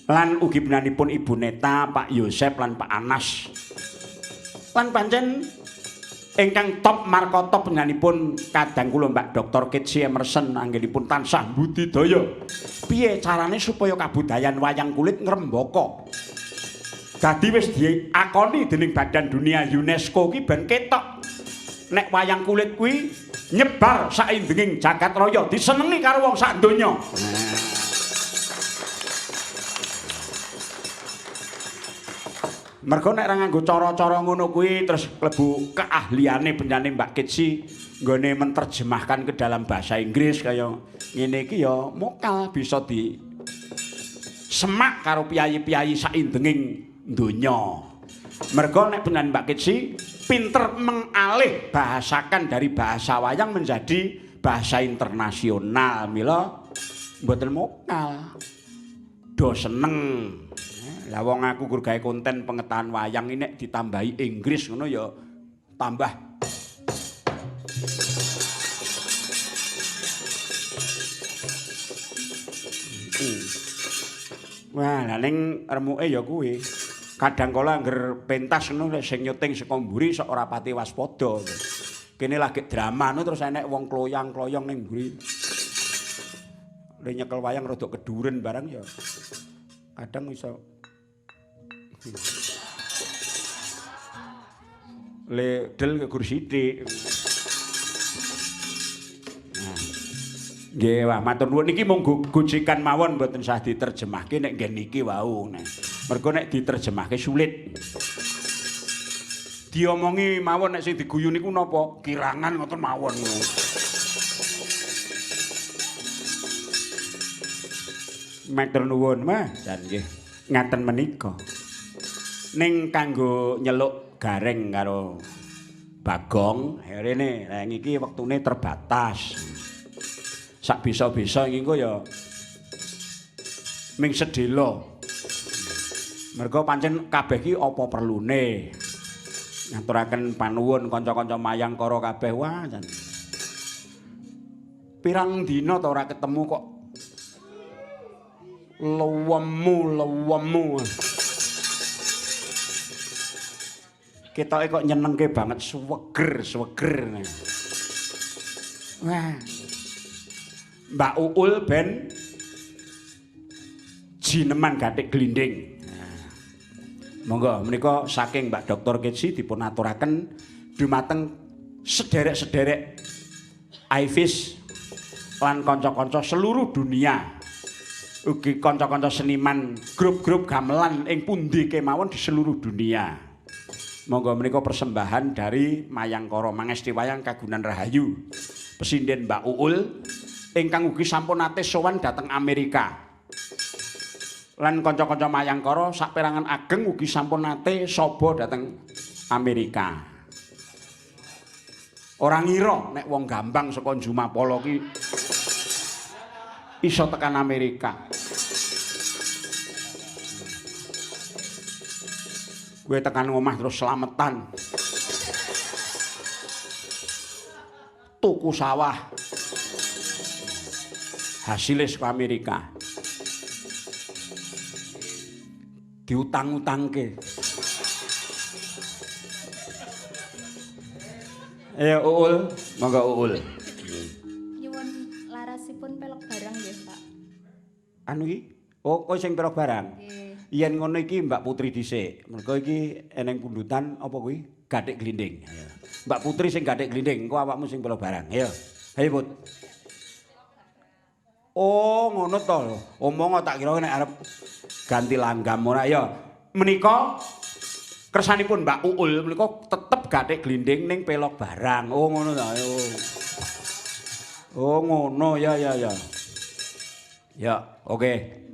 lan ugi penyanipun Ibu Neta, Pak Yosep lan Pak Anas. Lan pancen ingkang top markata penyanipun kadang kula Mbak Dr. Kitsi Emerson anggenipun tansah budidaya. Piye carane supaya kabudayan wayang kulit ngrembaka? Dadi wis diakoni dening Badan Dunia UNESCO ki ben ketok nek wayang kulit kuwi nyebar saindenging jagat raya disenengi karo wong sak donya. Mergo nek ra nganggo cara-cara ngono kuwi terus klebu keahliane penyanyi Mbak Kitsi nggone menerjemahkan ke dalam bahasa Inggris kaya ngene iki ya mokal bisa di semak karo piyayi-piyayi saindenging donya. Mergo nek benan Mbak Kitsi pinter mengalih bahasakan dari bahasa wayang menjadi bahasa internasional. Mila mboten mokal. Do seneng. Lah wong aku gur gawe konten pengetahuan wayang ini nek ditambahi Inggris ngono ya tambah. Wah, lah ning remuke ya kuwi. Kadang kala angger pentas ngono sing nyuting saka mburi sok ora pati waspada. Kene lagi drama ngono terus enek wong kloyang-kloyong ning mburi. Le nyekel wayang rada keduren barang ya. Kadang iso le del ke kursi sithik. Nggih, wah matur nuwun niki mung gojekan mawon mboten sah diterjemahke nek nggih niki wau. Mergo nek diterjemahke sulit. Diomongi mawon nek sing diguyu niku napa? Kirangan ngoten mawon. Matur nuwun, Mas. Dan nggih ngaten menika. Ning kanggo nyeluk gareng karo Bagong, rene lah iki wektune terbatas. Sak bisa-bisa iki engko ya ming sedhela. Mergo pancen kabeh iki apa perlune. Ngaturaken panuwun kanca-kanca mayangkara kabeh wah. Pirang dina ta ora ketemu kok lewemu. Ketoke kok nyenengke banget suweger. Wah. Mbak Uul ben jineman gatik glinding. Monggo menika saking Mbak Dr. Kitsi dipun aturaken dumateng sederek-sederek Aifis lan kanca-kanca seluruh dunia. Ugi kanca-kanca seniman grup-grup gamelan ing pundi kemawon di seluruh dunia. Monggo menika persembahan dari Mayangkara Mangesti Wayang Kagunan Rahayu. Pesinden Mbak Uul ingkang ugi sampun nate sowan dhateng Amerika. Lan kanca-kanca Mayangkara saperangan ageng ugi sampun nate sobo dhateng Amerika. Ora ngira nek wong Gambang saka Jumapala ki iso tekan Amerika. Gue tekan omah terus slametan. Tuku sawah. Hasilnya saka Amerika. Diutang-utangke. Ayo Uul, monggo Uul. Nyuwun larasipun pelok barang nggih, Pak. Anu iki? Oh, kowe sing pelok barang. Nggih. Yen ngono iki Mbak Putri dhisik. Mergo iki eneng pundutan apa kuwi? Gathik glinding. Ayo. Mbak Putri sing gathik glinding, engko awakmu sing pelok barang. Ayo. Ayo, Put. Oh, ngono to. Omong tak kira nek arep ganti langgam ora ya. Menika kersanipun Mbak Uul menika tetep gathik glinding ning pelok barang. Oh, ngono ta. Oh, ngono ya. Ya, oke.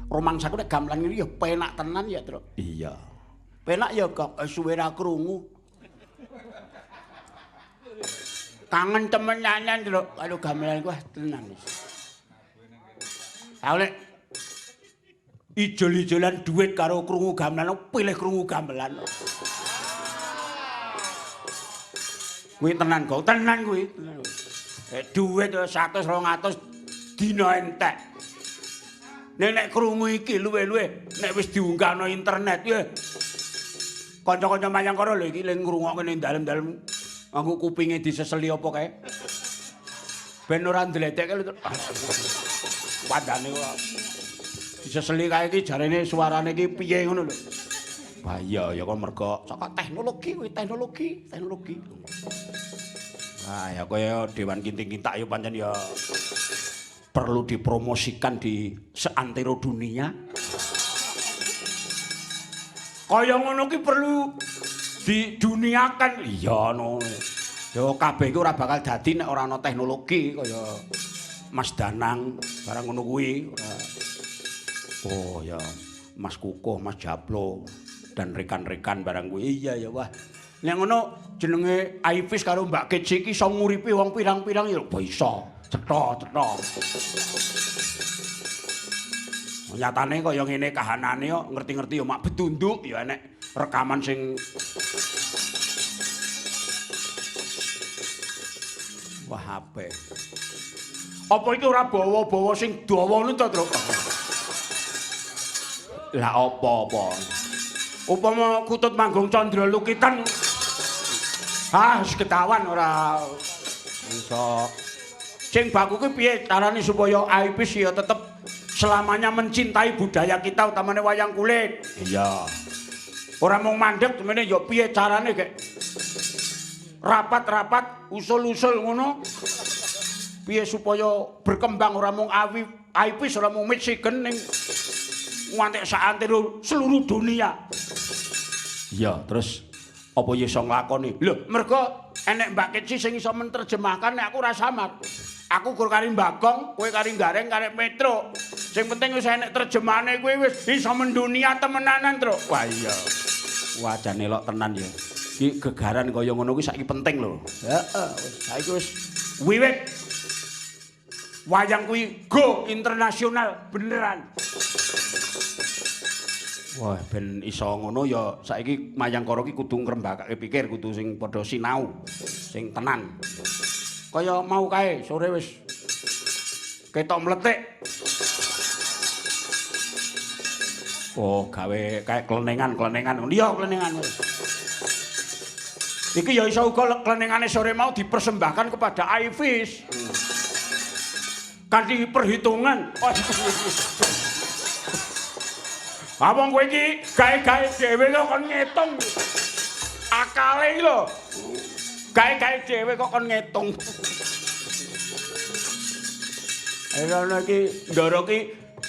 Romangsaku nek gamelan ngene ya penak tenan ya, Tru. Iya. Penak ya kok suwe ra krungu. Kangen temen nyanyian, Tru. Karo gamelan ku tenan wis. Nek ijol-ijolan duit karo krungu gamelan, pilih krungu gamelan. Kuwi tenan kok, tenan kuwi. Duit 100 200 dina entek. Nek krungu iki luwe-luwe nek wis diunggahno internet ya. Kanca-kanca Mayangkara lho iki ling ngrungokke ning dalem-dalem. Anggo kupinge diseseli apa kae. Ben ora ndledekke lho. Padane kok diseseli kae iki jarene suarane iki piye ngono lho. Wah iya ya kok mergo saka teknologi kuwi teknologi. Nah ya kaya Dewan Kinting-Kintak ya pancen ya perlu dipromosikan di seantero dunia. Kaya ngono ki perlu diduniakan. Iya no. Ya kabeh iki ora bakal dadi nek ora ana teknologi kaya Mas Danang barang ngono kuwi. Oh ya Mas Kukuh, Mas Jablo dan rekan-rekan barang kuwi. Iya ya wah. Nek ngono jenenge Aifis karo Mbak Keci iki iso nguripi wong pirang-pirang ya bisa. Cetha. Nyatane kaya ngene kahanane kok ngerti-ngerti ya mak betunduk ya enek rekaman sing wah apik. Apa iki ora bawa-bawa sing dawa ngono to, Truk? Lah apa-apa. Upama Kutut Manggung Candra Lukitan. Ah, wis ketahuan ora iso. Sing baku kuwi piye carane supaya Aipis ya tetep selamanya mencintai budaya kita utamane wayang kulit. Iya. Ora mung mandeg temene ya piye carane gek rapat-rapat usul-usul ngono. Piye supaya berkembang ora mung Aipis ora mung Michigan ning nganti saantero seluruh dunia. Iya, terus apa ya iso nglakoni? Lho, mergo enek Mbak Keci sing iso menerjemahkan nek aku ora samar. Aku gur kari Bagong, kowe kari Gareng, kari Petro. Sing penting wis enek terjemahane kowe wis iso mendunia temenanan, Tru. Wah iya. Wajane elok tenan ya. Iki gegaran kaya ngono kuwi saiki penting lho. Heeh, saiki wis wiwit. Wayang kuwi go internasional beneran. Wah, ben iso ngono ya saiki Mayangkara ki kudu ngrembakake pikir, kudu sing padha sinau, sing tenan. Kaya mau kae sore wis ketok mletik. Oh, gawe kayak klenengan. Iya, klenengan wis. Iki ya iso uga klenengane sore mau dipersembahkan kepada Aifis. Kanthi perhitungan. Abang kowe iki gawe-gawe dhewe kok kon ngitung. Akale iki lho. Gawe-gawe dhewe kok kon ngitung. Ana iki ndara ki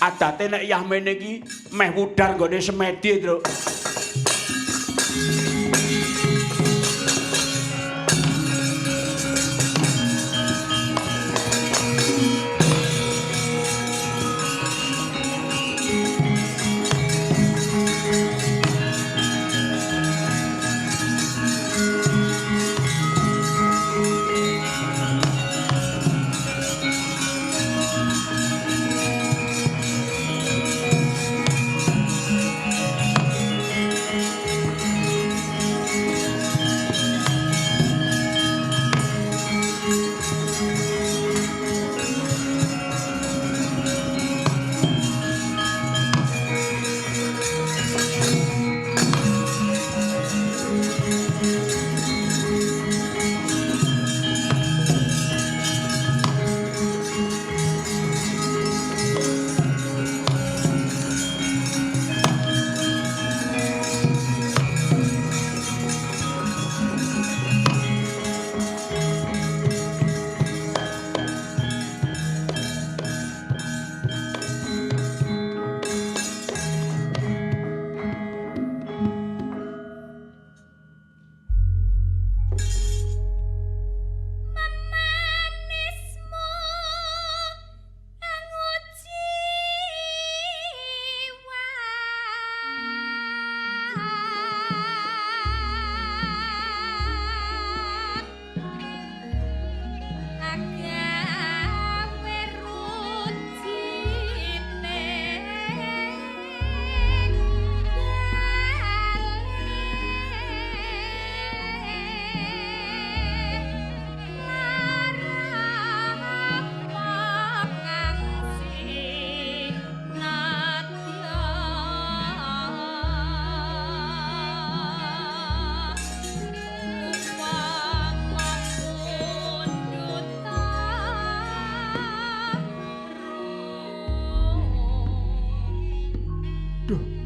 adate nek Yahmene iki meh wudar nggone semedi, Truk.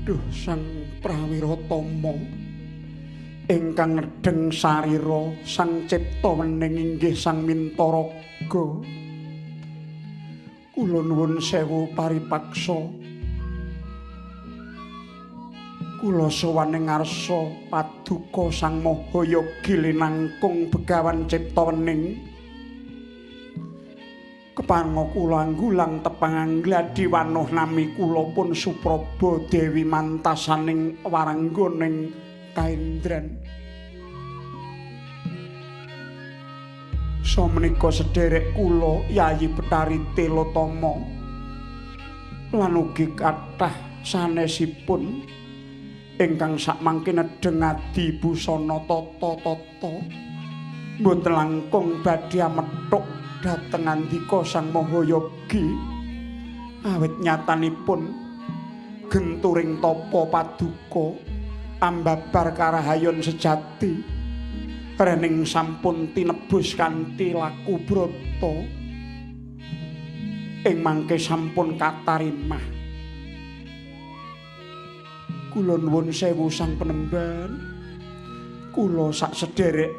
Duh Sang Prawira Tama ingkang nedeng sarira Sang Cipta Wening inggih Sang Mintaraga. Kula nuwun sewu paripaksa. Kula sowan ing ngarsa paduka Sang Mahayogi linangkung Begawan Cipta Wening. Kepango kula anggulang tepang angladi wanuh nami kula pun Supraba Dewi mantasaning warangganing kaendran. Samenika sederek kula Yayi Betari Telotama lan ugi kathah sanesipun ingkang sakmangke nedeng adi busana tata-tata mboten langkung badhe amethuk dhateng andika Sang Mahayogi awit nyatanipun genturing tapa paduka ambabar karahayon sejati rening sampun tinebus kanthi laku brata ing mangke sampun katarimah. Kula nuwun sewu Sang Penemban, kula sak sederek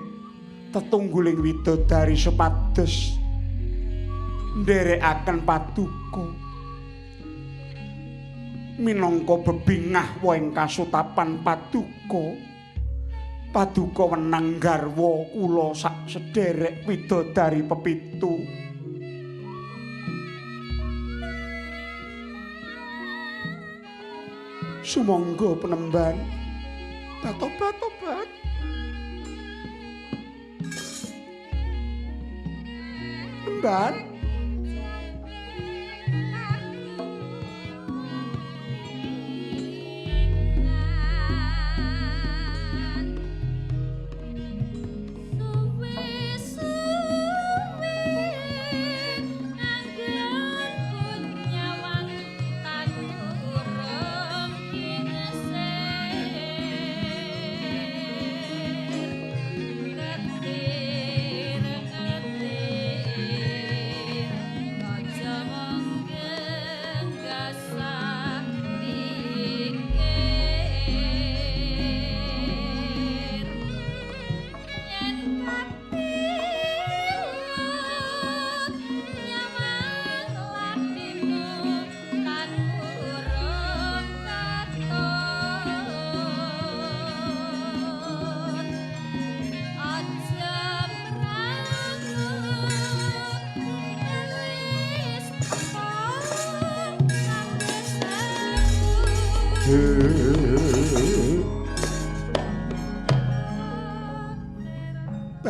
tetungguling widodari supados nderekaken paduka minangka bebingah waing kasutapan paduka wenang garwa kula sak sederek widodari pepitu. Sumangga Penemban tobat. Penemban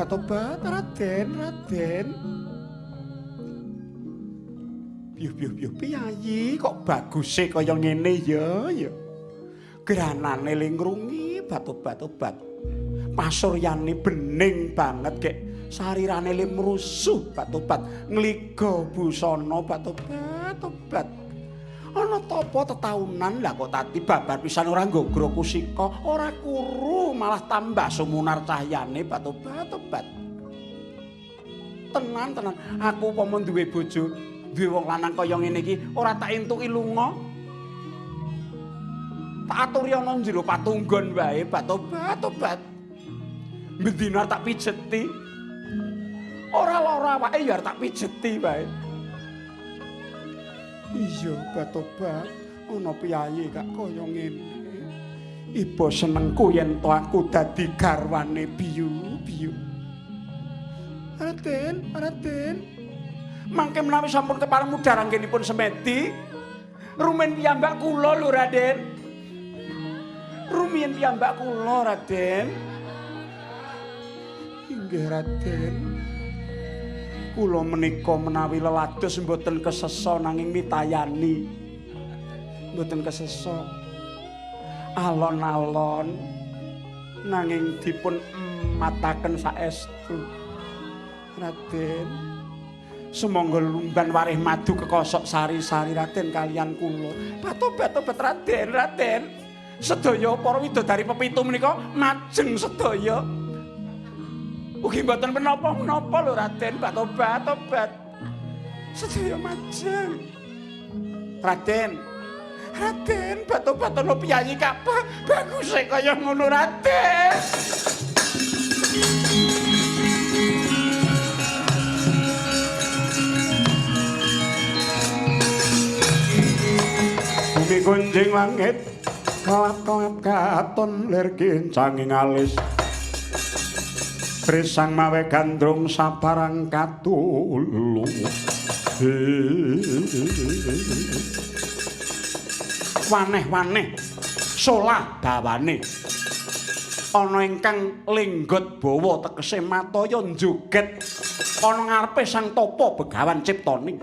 tobat Raden. Piye piyayi kok baguse kaya ngene ya. Granane lingrungi tobat. Pasuryane bening banget kek sarirane limrusuh tobat. Ngliga busana tobat. Ana tapa tetaunan lah kok tadi babar pisan ora nggogra kusika, ora kuru malah tambah sumunar cahyane tobat. Tenan, aku upama duwe bojo, duwe wong lanang kaya ngene iki ora tak entuki lunga. Tak aturi ana njero patunggon wae tobat. Bendina tak pijeti. Ora lara awake ya tak pijeti wae. Iya, tobat. Ana piyayi kak kaya ngene. Iba senengku yen to aku dadi garwane biyu. Raden. Mangke menawi sampun kepareng mudhar anggenipun semedi. Rumiyin piyambak kula lho, Raden. Inggih, Raden. Kula menika menawi lelados mboten kesesa nanging mitayani. Mboten kesesa. Alon-alon nanging dipun mataken saestu. Raden, sumangga lumban warih madu kekosok sari-sari Raden kalian kula. Tobat Raden. Sedaya para widodari pepitu menika majeng sedaya. Ugi mboten menapa-menapa lho Raden, tobat. Sedaya majeng. Raden, Raden, batu-batono piyayi kapah bagus kaya ngono Raden. Bumi gunjing langit kelap-kelap katon lir kincanging alis Trisang mawe gandrung saparang katulu waneh-waneh solah dawane ana ingkang lenggot bawa tegese mataya joget ana ngarepe Sang Tapa Begawan Ciptaning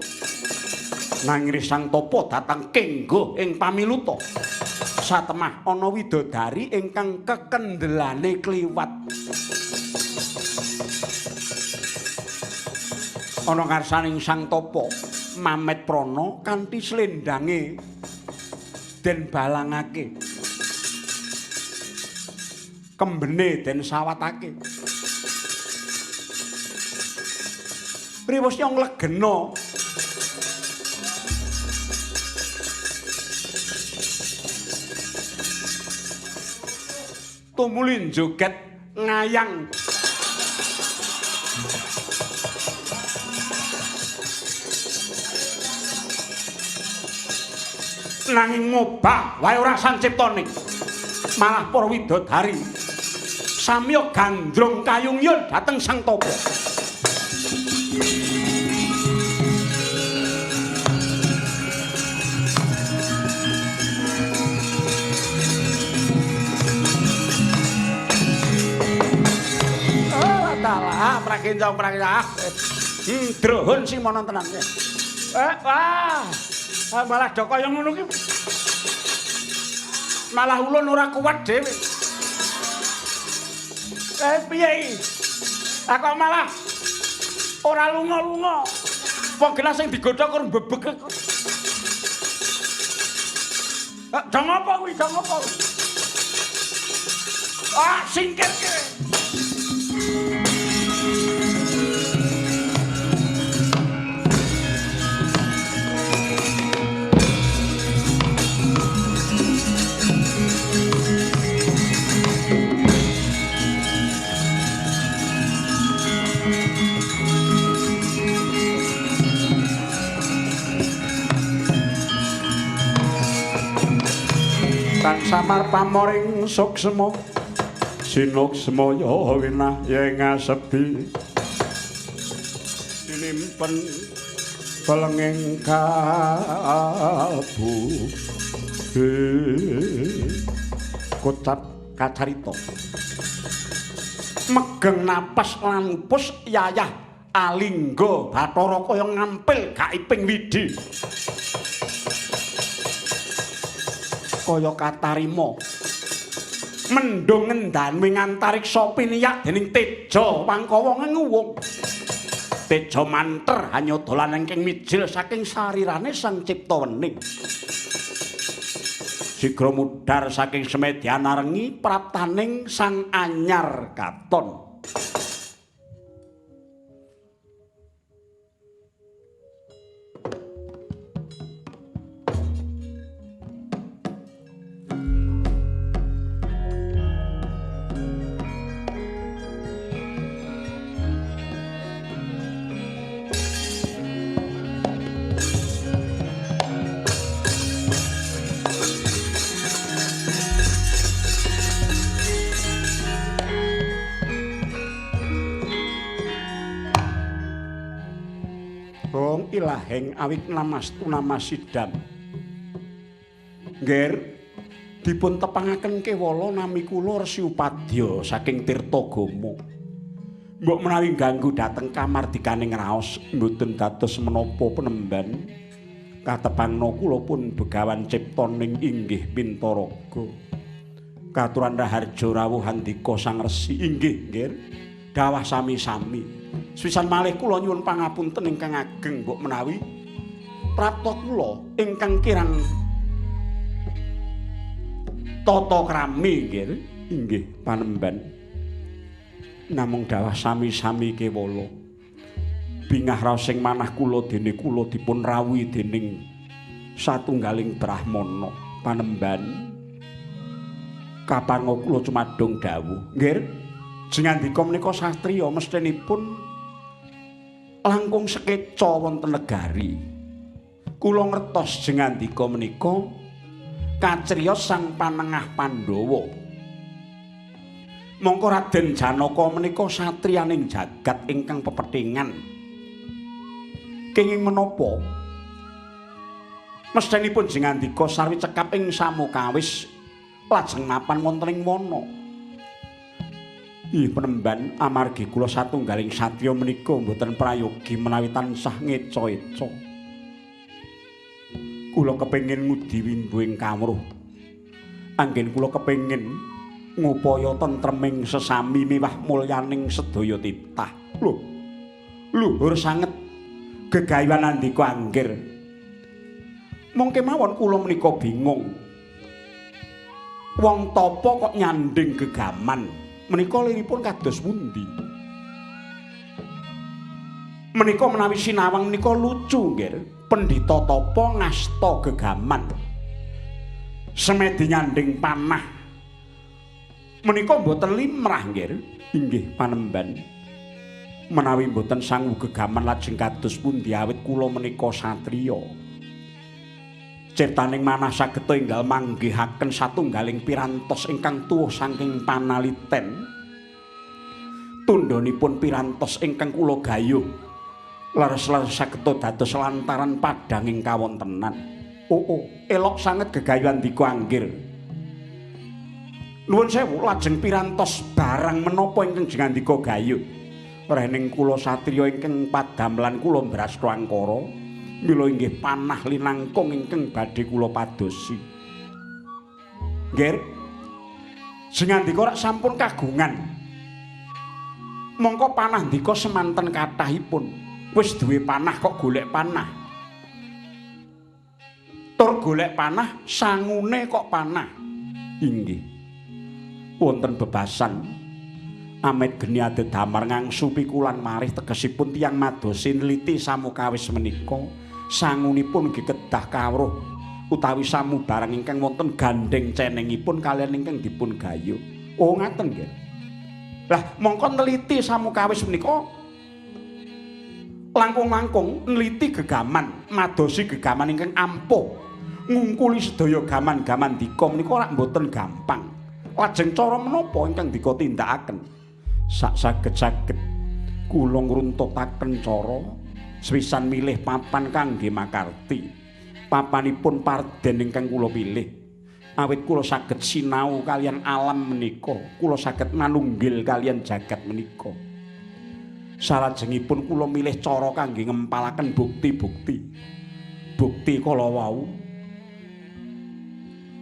nanging Sang Tapa datang kenggo ing pamiluta satemah ana widodari ingkang kekendelane kliwat ana ngarsaning Sang Tapa mamet prana kanthi slendange den balangake kembene den sawatake riwes nyong legena tumulin joget ngayang nanging ngobah wae ora Sang Ciptaning malah para widodari samya gandrung kayungyon dhateng Sang Tapa oh dalah prakencang drohon sing mono tenan wah malah do kaya ngono ki. Malah ulun ora kuat dhewe. Piye iki? Aku malah ora lunga-lunga. Wong gelas sing digodhog karo mbebek. Jang apa kuwi? Jang apa? Singkir ki. Kang samar pamoring suksma sinuksmaya winah yen ngasepi sinimpen pelenging kalbu kocap kacarita megeng napas lan pus yayah alingga Bathara kaya ngampil gaiping widi kaya katarima mendung ngendhan wing antariksa piniyak dening Teja Pangkawa nguwung Teja manter hanya dolan ingkang mijil saking sarirane Sang Ciptawening sigra mudhar saking semedyan arengi praptaning Sang Anyar Katon ilahing awit namastu namasidam Ngger dipun tepangaken kewala nami kula Resi Upadya saking Tirtagama mbok menawi ganggu dhateng kamardikaning raos mboten dados menapa penemban katepangna kula pun Begawan Ciptaning inggih Pintaraga katuran raharja rawuh handika Sang Resi inggih Ngger dawah sami-sami Swisan malih kula nyuwun pangapunten ingkang ageng mbok menawi prapta kula ingkang kirang tata krami inggih panemban namung dawah sami-sami kewala bingah raos sing manah kula dene kula dipun rawuhi dening satunggaling brahmana panemban kapango kula cumadung dawuh. Nggih, jengandika menika satriya mestinipun langkung sekeca wonten negari. Kula ngertos jengandika menika kacrios sang panengah Pandhawa. Mongko Raden Janaka menika satriyaning jagat ingkang pepethingan. Kenging menapa? Mestinipun jengandika sarwi cekap ing Samukawis lajeng mapan wonten ing wana. Ih penemban amargi kula satunggaling satriya menika mboten prayogi menawi tansah ngeca-eca. Kula kepengin ngudi wimbuing kawruh. Anggen kula kepengin ngupaya tentreming sesami miwah mulyaning sedaya titah. Lho. Luhur sanget gegayuhan andika anggir. Mung kemawon kula menika bingung. Wong tapa kok nyanding gegaman? Menika liripun kados pundi? Menika menawi sinawang menika lucu nggih. Pendhita tapa ngasta gegaman. Semedi nyanding panah. Menika mboten limrah nggih. Inggih panemban. Menawi mboten sangu gegaman lajeng kados pundi awit kula menika satriya. Ciptaning manah saged enggal manggihaken satunggaling pirantos ingkang tuwuh saking panaliten. Tundhonipun pirantos ingkang kula gayuh leres-leres saged dados lantaran padhanging kawontenan. Elok sanget gegayuhan dika anggir. Nuwun sewu lajeng pirantos barang menapa ingkang jengandika gayuh. Rening kula satriya ingkang padamelan kula Brastangkara. Mila inggih panah linangkung ingkang badhe kula padosi. Nggih. Jengandika rak sampun kagungan. Mongko panah ndika semanten kathahipun. Wis duwe panah kok golek panah. Tur golek panah sangune kok panah. Inggih. Wonten bebasan Amet geni adedamar ngangsu pikulan marih tegesipun tiyang madosi nliti Samukawis menika sangunipun nggih kedah kawruh utawi samubarang ingkang wonten gandeng cenengipun kaliyan ingkang dipun gayuh. Oh ngaten nggih. Lah mongko neliti Samukawis menika langkung-langkung nliti gegaman, madosi gegaman ingkang ampuh ngungkuli sedaya gaman-gaman dika menika rak mboten gampang. Lajeng cara menapa ingkang dika tindakaken? Sak saged-saged kula ngruntutaken cara sewisan milih papan kangge makarti. Papanipun parden ingkang kula pilih. Awit kula saged sinau kalian alam menika, kula saged manunggil kalian jagat menika. Salajengipun kula milih cara kangge ngempalaken bukti-bukti. Bukti kala wau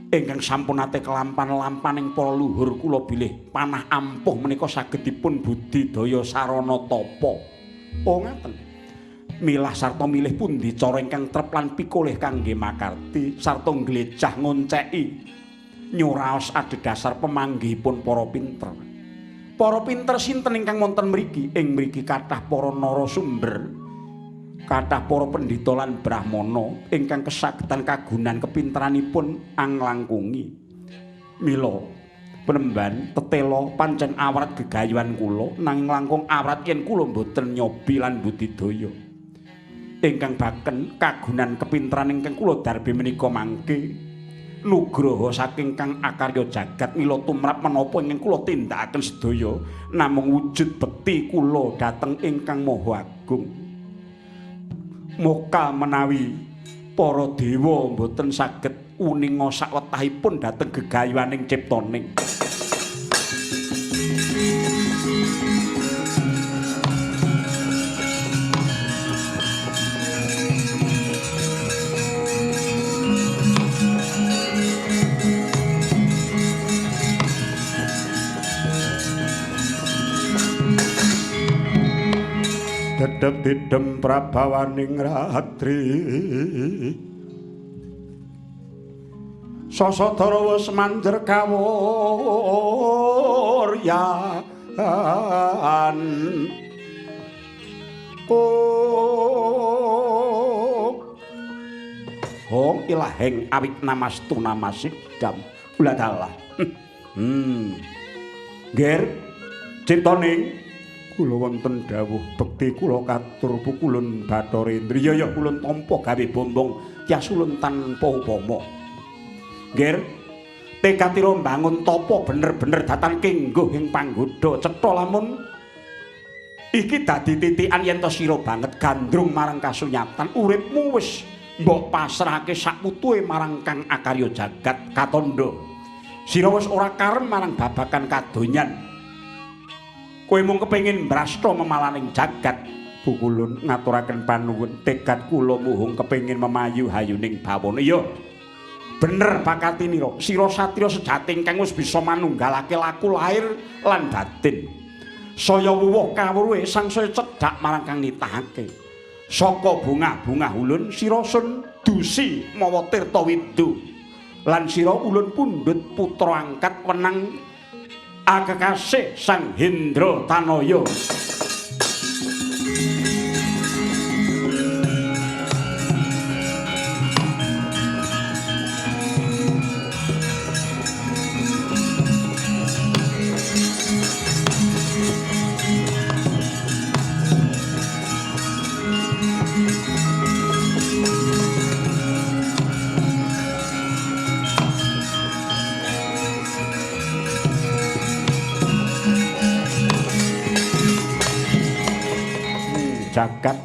ingkang sampun ate kelampan-lampaning para luhur kula bilih panah ampuh menika saged dipun budidaya sarana tapa. Oh ngaten. Milah sarta milih pundi cara ingkang trep lan pikolih kangge makarti sarta glejah ngonceki nyuraos adhedhasar pamanggihipun para pinter. Para pinter sinten ingkang wonten mriki? Ing mriki kathah para narasumber, kathah para pendhita lan brahmana ingkang kesagetan kagunan kepinteranipun anglangkungi. Mila penemban tetela pancen awrat gegayuhan kula nanging langkung awrat yen kula boten nyobi lan budidaya. Ingkang baken kagunan kepinteran ingkang kula darbi menika mangke nugraha saking Kang Akarya jagat mila tumrap menapa ingkang kula tindakaken sedaya namung wujud bekti kula dhateng ingkang Maha Agung. Moka menawi para dewa mboten saged uninga sawetahipun dhateng gegayuhaning ciptaning. Dedep didem prabawaning ratri Sasatara wis manjer kawuryan oh ilaheng awit namastu namasidam. Uladallah. Ger, ciptoning kula wonten dawuh bekti kula katur pukulun Bathara Indriya ya kulun tampa gawe bombong tiasulun tanpa upama. Ger, tekatira mbangun tapa bener-bener datan kengguh ing panggoda cetha lamun iki dadi titikan yen to sira banget gandrung marang kasunyatan uripmu wis mbok pasrahake saputuhe marang Kang Akarya Jagat Katandha. Sira wis ora karem marang babagan kadonyan. Kowe mung kepengin mbrasta memalaning jagat. Pukulun ngaturaken panuwun tekad kula muhung kepengin memayu hayuning bawana. Ya. Bener pakatinira, sira satriya sejati ingkang wis bisa manunggalake laku lahir lan batin. Saya wuwuh kawruhe sangsaya cedhak marang kang nitahake. Saka bungah-bungah ulun sira sun dusi mawa tirta widu. Lan sira ulun pundhut putra angkat wenang akekasih Sang Hendra Tanaya. Jagat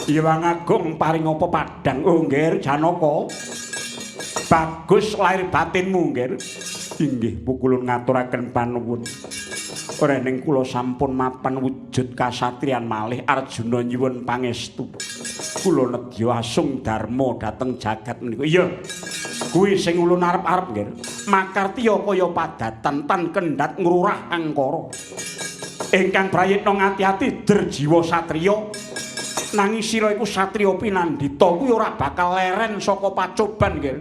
Hyang Agung paring apa padhang oh nggih Janaka bagus lahir batinmu nggih inggih pukulun ngaturaken panuwun rening kula sampun mapan wujud kasatriyan malih Arjuna nyuwun pangestu kula nedya asung dharma dhateng jagat menika iya kuwi sing ulun arep-arep nggih makartiya kaya padatan tan kendhat ngrurah angkara ingkang prayitna ngati-ati derjiwa satriya nanging sira iku satriya pinandhita kuwi ora bakal leren saka pacoban nggih.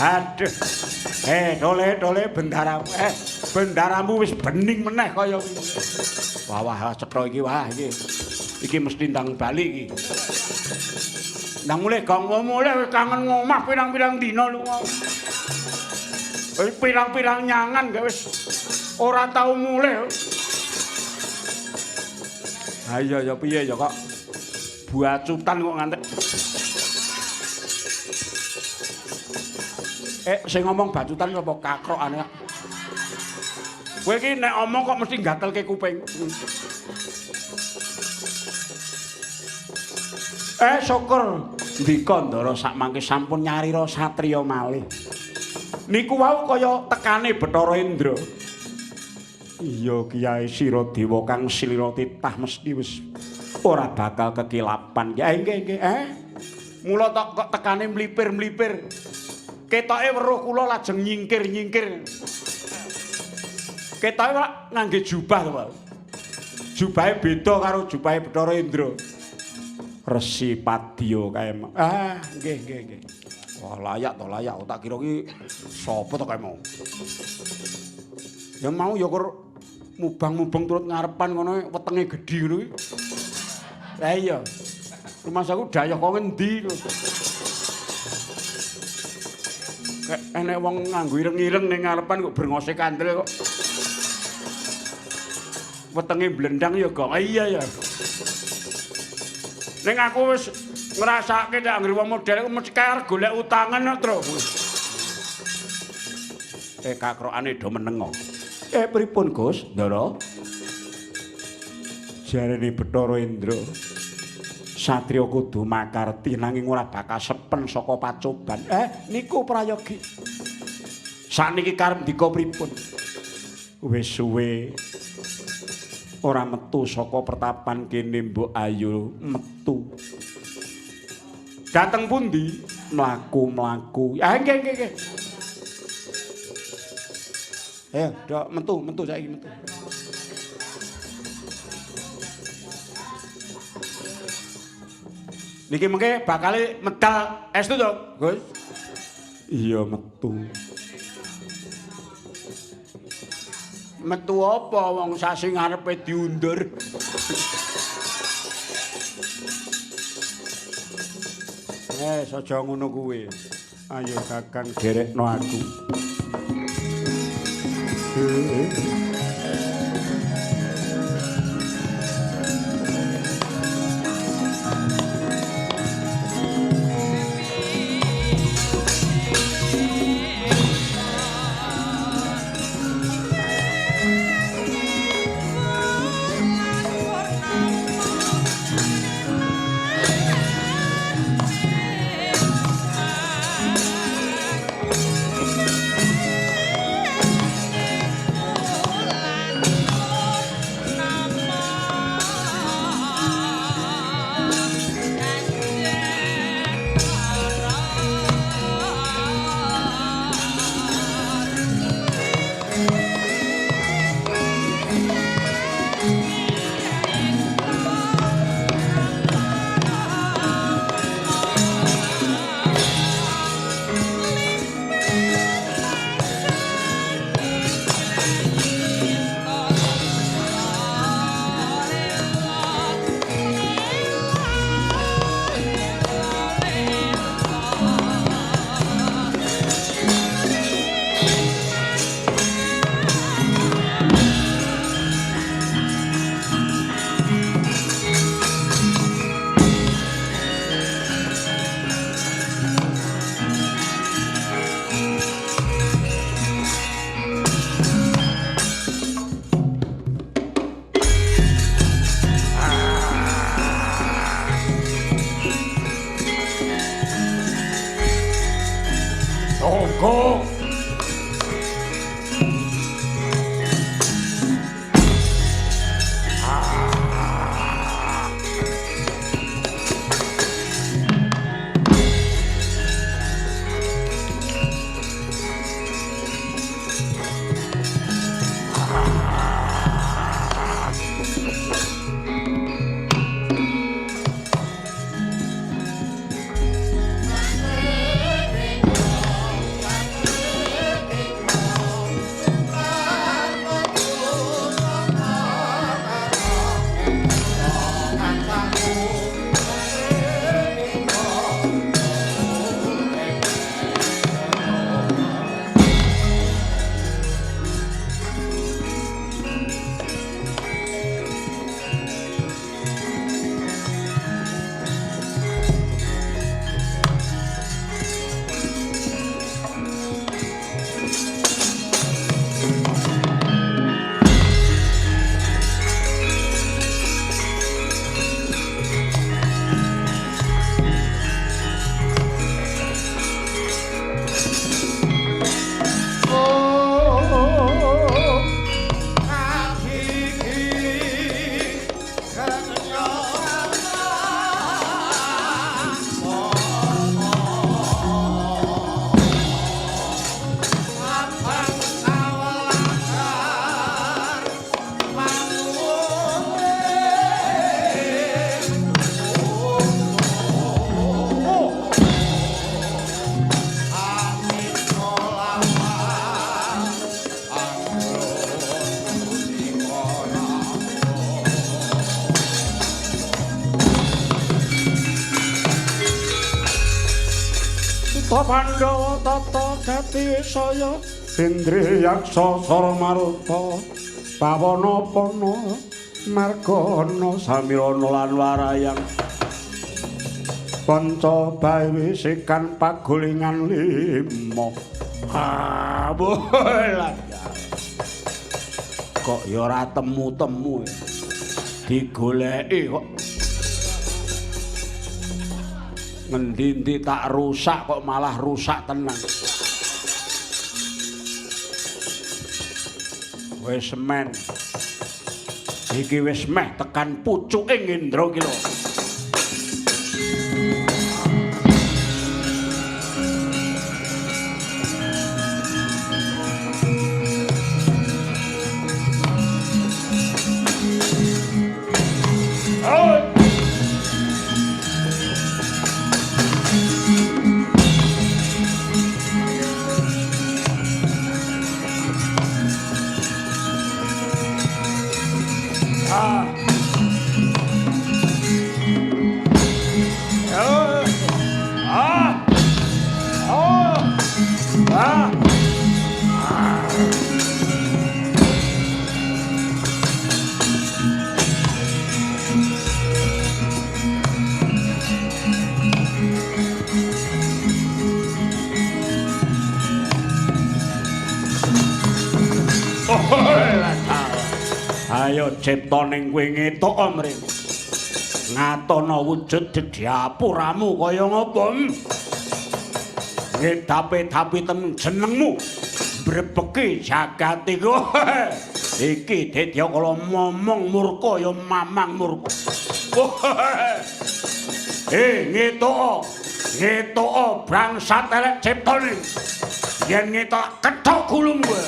Aduh. Dole bendaramu. Bendaramu wis bening meneh kaya iki. Wah cetha iki wah iki. Iki mesti ndang bali iki. Ndang mulih gong mulih wis kangen ngomah pirang-pirang dina lunga. Wis pirang-pirang nyangan gak wis ora tau mulih. Ha iya ya piye ya kok buacutan kok ngantek. Sing ngomong bacutan apa kakrokane? Kowe iki nek omong kok mesti gatelke kuping. Syukur ndika Ndara sakmangke sampun nyarira satriya malih. Niku wau kaya tekane Bathara Indra. Iya Kyai sira dewa kang silira titah mesti wis ora bakal kekilapan. Ya nggih. Mula kok tekane mlipir-mlipir. Ketoke weruh kula lajeng nyingkir-nyingkir. Ketoke ngangge jubah to, Pak. Jubahe beda karo jubahe Bathara Indra. Resi Padya kae. Nggih. Wah, layak. Tak kira ki sapa to kae mau. Ya mau ya kur mubang-mubang turut ngarepan ngono wetenge gedhi ngono ki. Lah iya. Rumah saku dayah kok ngendi lho. Enek wong nganggo ireng-ireng ning ngarepan kok brengose kandel kok. Wetenge blendang ya, Gong. Iya ya. Ning aku wis ngrasake nek anggere wong model iku mesti arep golek utangan terus. Kakrokane do meneng kok. Pripun Gus? Ndara? Jarene Bathara Indra. Satriya kudu makarti nanging ora bakal sepen saka pacoban. Niku prayogi. Sakniki karep ndika pripun? Wis suwe ora metu saka pertapan kene mbok ayo metu. Dateng pundi? Mlaku-mlaku. Nggih. Dok, metu saiki metu. Niki mengke bakal medal estu to, Gus? Iya metu. Metu apa wong sasi ngarepe diundur? Aja ngono kuwi. Ayo Kakang gerekno aku. Pandhawa tata jati saya Indriyaksa sara maruta pawana pana margana samirana lan warayang panca bae sikan pagulingan lima bola kok ya ora temu-temu digoleki kok ngendi-endi tak rusak kok malah rusak tenan. Wis men. Iki wis meh tekan pucuking Indra ki lho. Ayo ciptaning kowe ngetok mrene. Ngatono wujud dedapuramu kaya ngapa? Ngedapi-dapi temen jenengmu brebeki jagat iku. Iki dedya kala momong murka ya mamang murka. Ngetok. Ngetok bangsat elek ciptaning. Yen ngetok kethok gulung kowe.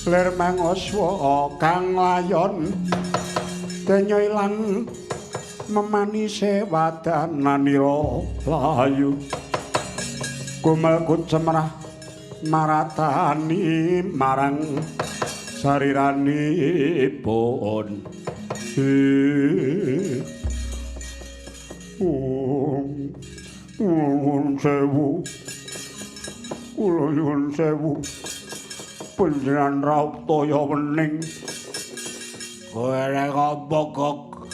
Ler mangoswa kang layon denya ilang memanise wadananira layu kumelku cemrah maratani marang sariranipun Ulun sewu panjenengan raup toya wening kowe nek bogok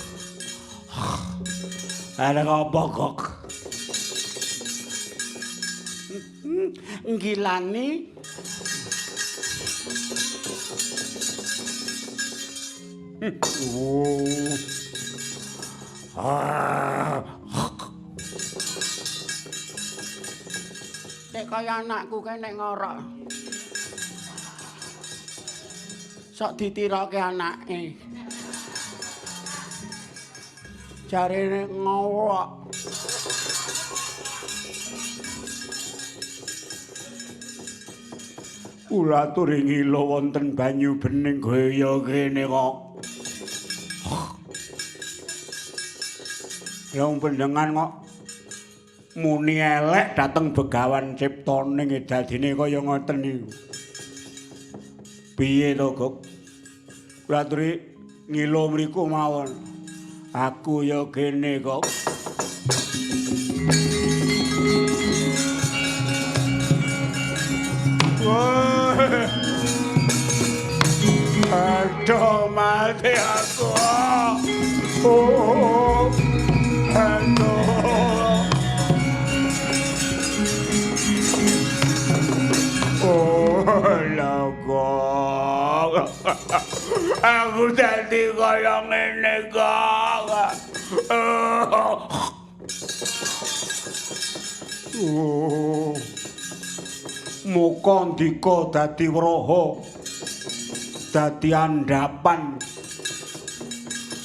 ngilani nek kaya anakku kae nek ngorok sok ditirake anake. Jarene ngowok. Ula turi ngilo wonten banyu bening gaya kene kok. Yang pendengan kok muni elek dateng begawan ciptaning dadine kaya ngoten niku. Piye to, Gok? Kula aturi ngilo mriku mawon. Aku ya kene, Gok. Aduh, mati aku. Oh, aduh. Oh, lago. Aku dadi kaya ngene, Kak. Oh. Muka ndika dadi wraha. Dadi andhapan.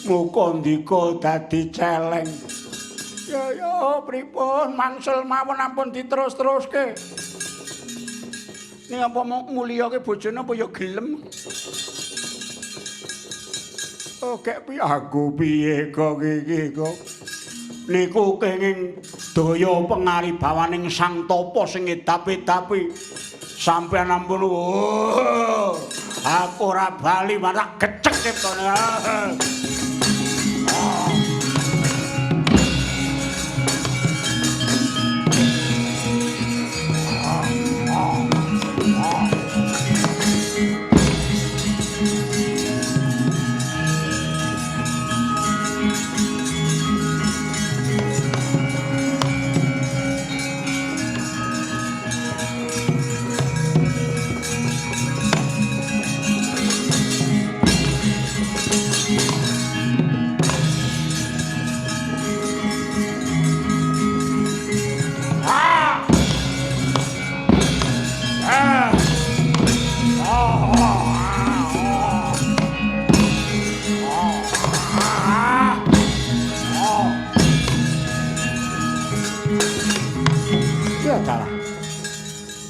Muka ndika dadi celeng. Ya pripun mangsul mawon ampun diterus-teruske. Ning apa mulyake bojone apa ya gelem? Oke piye aku piye kok iki kok. Niku kenging daya pangaribawaning Sang Tapa sing edapi-edapi. Sampeyan ampun aku ora bali marak gecek kene.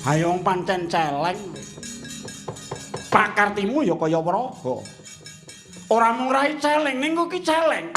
Hayong pancen celeng. Pakartimu ya kaya wraha. Ora mung rai celeng, ning ki celeng.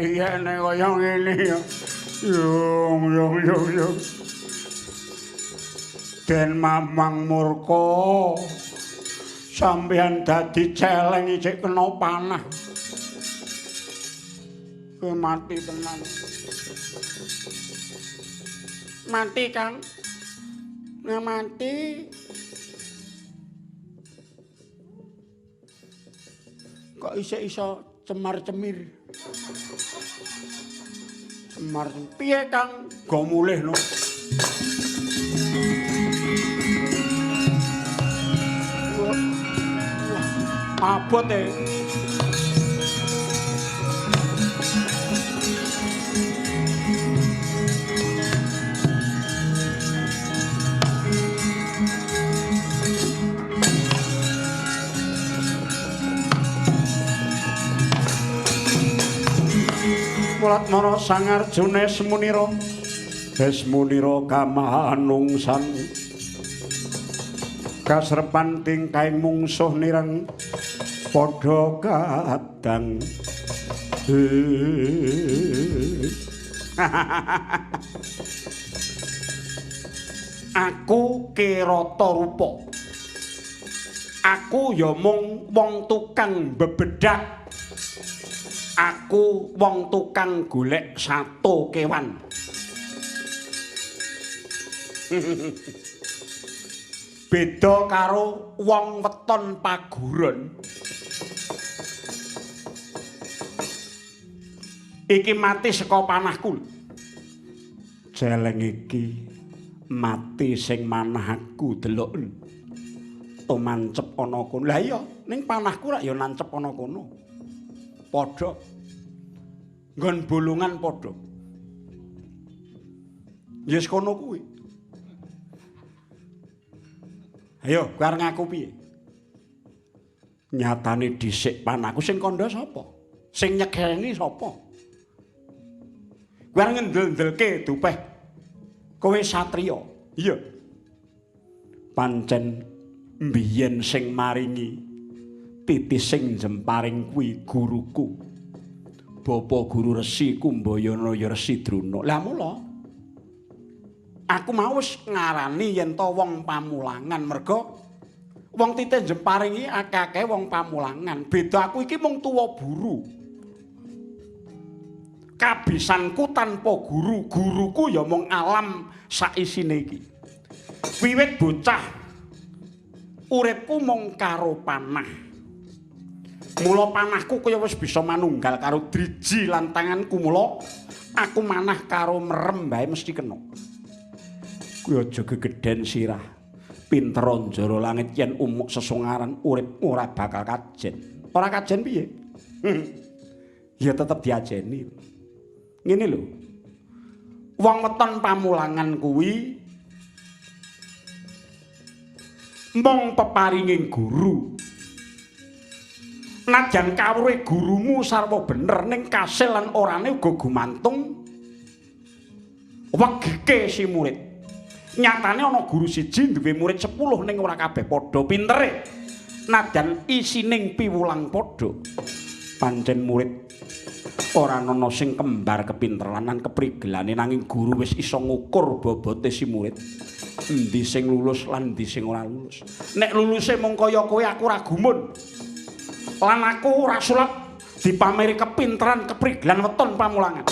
iyene kaya ngene ya. Yung. Den Mamang murka. Sampeyan dadi celeng isih kena panah. Kowe mati tenan. Mati, Kang. Nah, mati. Kok iso cemar-cemir. Cemar. Piye, Kang? Go mulih no. Abot e. Mulatmana Sang Arjuna Esmunira kamahanungsan kasrepan tingkaing mungsuh nireng padha kadang aku kirata rupa aku ya mung wong tukang bebedak aku wong tukang golek sato kewan. Beda karo wong weton paguron. Iki mati saka panahku. Celeng iki mati sing manah aku deloken. Tumancep ana kono. Lah iya, ning panahku rak ya nancep ana kono. Padha nggon bolongan padha. Yes kono kuwi. Ayo, kowe arep ngaku piye? Nyatane dhisik panahku sing kandha sapa? Sing nyegeni sapa? Kowe arep ngendel-ndelke dupeh. Kowe satriya. Iya. Pancen mbiyen sing maringi titis sing jemparing kuwi guruku. Bapa Guru Resi Kumbayana ya Resi Druna. Lah mula aku mau wis ngarani yen to wong pamulangan merga wong titis jemparing iki akeh-akeh wong pamulangan. Beda aku iki mung tuwa buru. Kabisanku tanpa guru, guruku ya mung alam sak isine iki. Wiwit bocah uripku mung karo panah. Mula panahku kaya wis bisa manunggal karo driji lan tanganku mula aku manah karo merem bae mesti kena. Kuwi aja gegeden sirah. Pinter njara langit yen umuk sesungaran urip ora bakal kajen. Ora kajen piye? Ya tetep diajeni. Ngene lho. Wong weton pamulangan kuwi mung peparinging guru. Najan kawruhe gurumu sarwa bener ning kasil lan orane uga gumantung wegike si murid. Nyatane ana guru siji duwe murid 10 ning ora kabeh padha pintere. Najan isining piwulang padha. Pancen murid ora ana sing kembar kepinteran lan keprigelane nanging guru wis iso ngukur bobote si murid. Endi sing lulus lan endi sing ora lulus. Nek luluse mung kaya kowe aku ora gumun. Lan aku ora sulap dipameri kepinteran keprigelan weton pamulangan.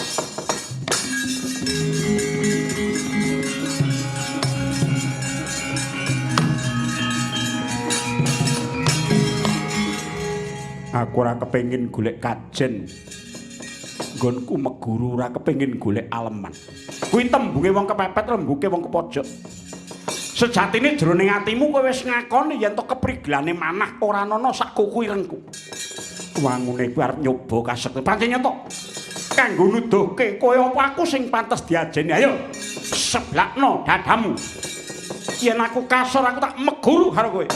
Aku ora kepengin golek kajen. Nggonku meguru ora kepengin golek aleman. Kuwi tembunge wong kepepet rembuke wong kepojok. Sejatine jroning atimu kowe wis ngakoni yen to keprigelane manah ora ana sak kuku irengku. Wangune kuwi arep nyoba kasekti. Pancen to. Kanggo nuduhke kowe apa aku sing pantes diajeni. Ayo seblakno dadamu. Yen aku kasar aku tak meguru karo kowe.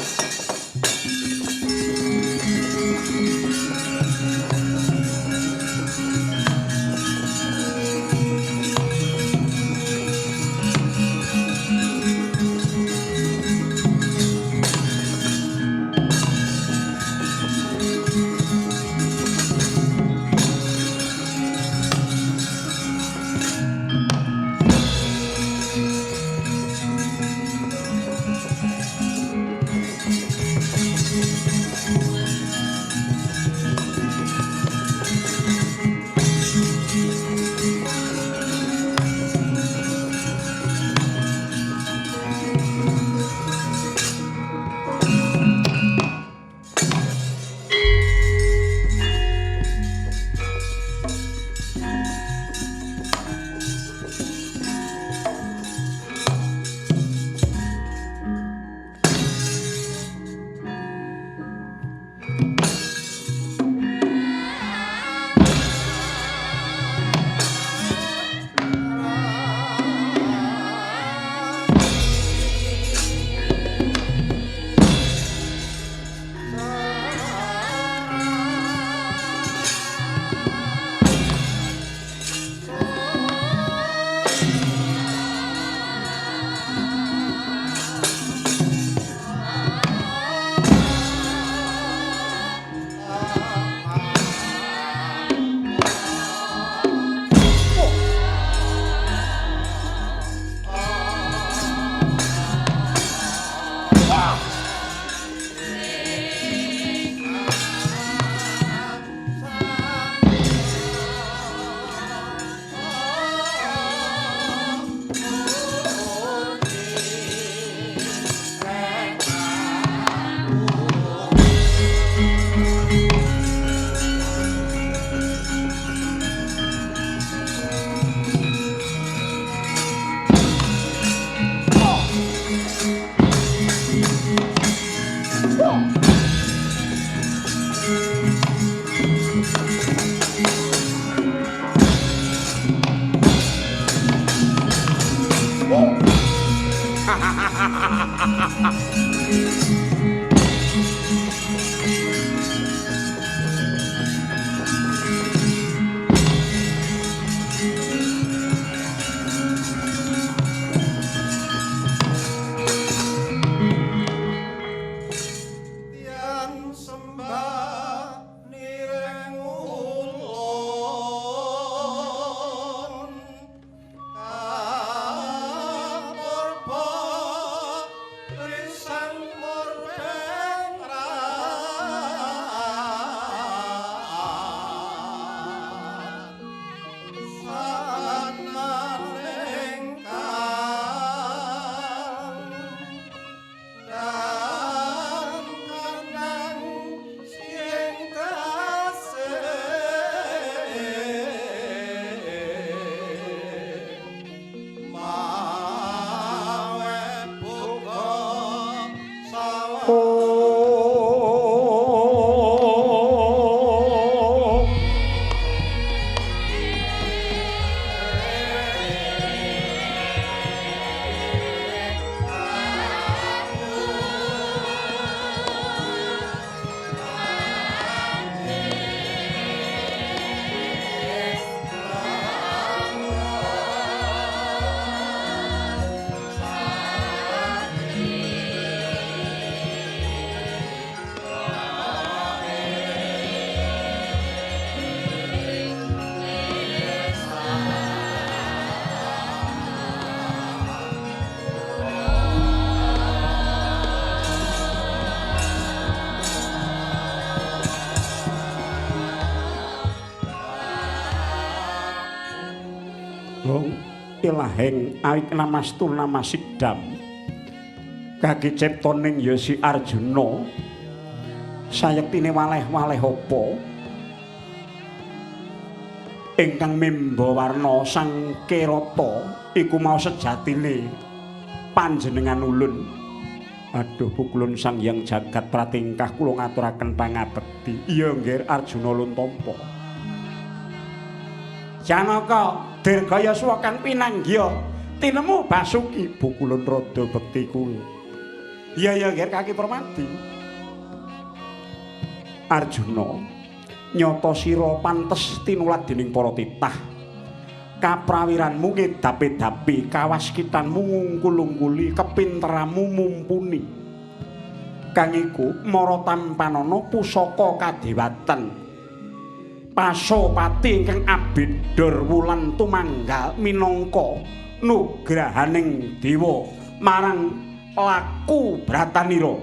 Ilahing awik namastu namasidam kaki ciptoning ya si Arjuna sayektine waleh-waleh apa ingkang mimba warna sang kerata iku mau sejatine panjenengan ulun. Aduh pukulun sang hyang jagat pratingkah kula ngaturaken pangabekti. Iya nggih Arjuna Luntampa. Janaka dirgaya suwakan pinanggya tinemu Basuki pukulun rada bekti kula. Iya nggih Kaki Permati. Arjuna nyata sira pantes tinulat dening para titah. Kaprawiranmu ngedapi-dapi, kawaskitanmu ngungkul-ungkuli, kepinteranmu mumpuni. Kang iku mara tampanana pusaka kadewatan. Pasopati ingkang abidor wulan tumanggal minangka nugrahaning dewa marang laku Bratanira.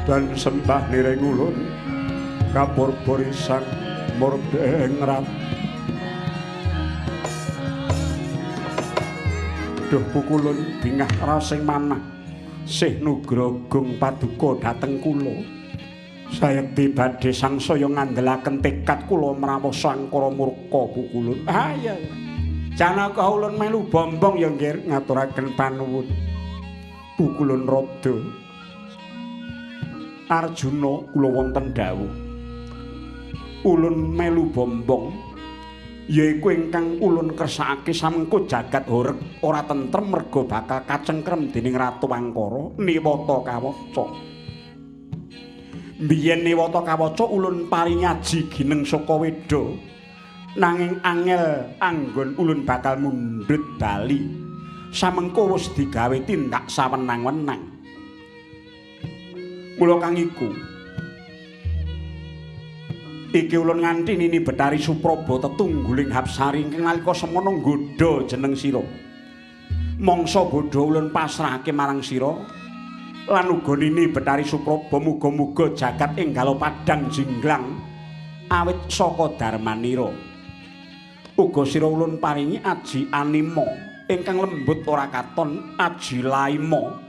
Dan sembah nireng ulun kapurburisan murdengrat. Duh pukulun bingah rasing manah sih nugrogung paduka dhateng kula. Sayekti badhe sangsaya ngandelaken tekad kula mrawuh sangkara murka pukulun. Ah iya. Janaka ulun melu bombong ya nggih ngaturaken panuwun. Pukulun rada Arjuna kula wonten dawuh. Ulun melu bombong yaiku ingkang ulun kersakake samengko jagat horeg ora tentrem merga bakal kacengkrem dening Ratu Angkara Niwata Kawaca. Biyen Niwata Kawaca ulun paring aji gineng saka Weda nanging angel anggon ulun bakal mundhut bali samengko wis digawe tindak sawenang-wenang. Mula kang iku iki ulun nganti nini Betari Supraba tetungguling Hapsari ingkang nalika semana nggodha jeneng sira. Mangsa bodho ulun pasrahake marang sira lan uga nini Betari Supraba muga-muga jagat enggal padhang jinglang awit saka darmanira. Uga sira ulun paringi aji anima ingkang lembut ora katon, aji laima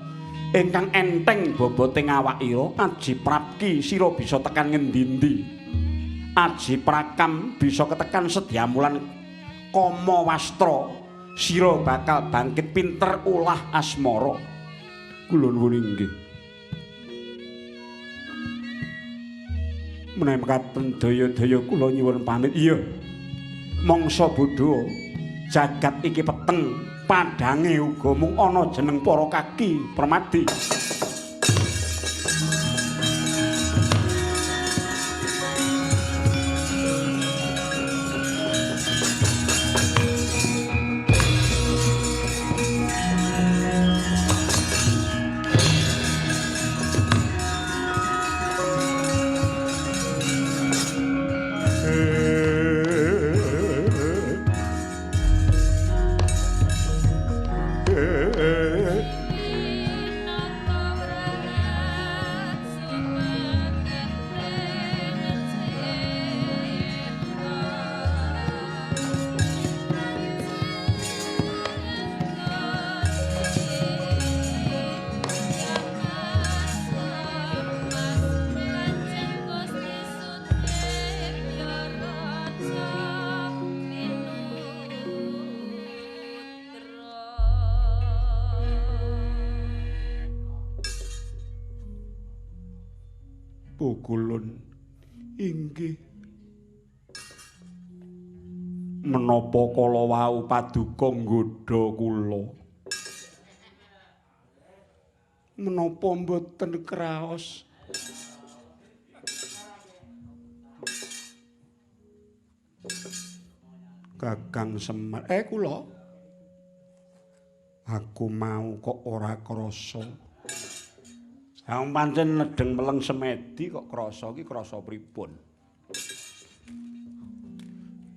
ingkang enteng boboting awakira, aji prapki sira bisa tekan ngendi-endi. Aji prakam bisa ketekan sedyamulan kama wastra sira bakal bangkit pinter ulah asmara. Kula nuwun inggih. Menawi mekaten daya-daya kula nyuwun pamit. Iya. Mangsa bodho jagat iki peteng padhange uga mung ana jeneng para Kaki Permati. Pukulun inggih menapa kala wau paduka nggodha kula menapa mboten kraos Kakang Semar kula aku mau kok ora krasa Wong pancen nedeng meleng semedi kok krasa iki krasa pripun?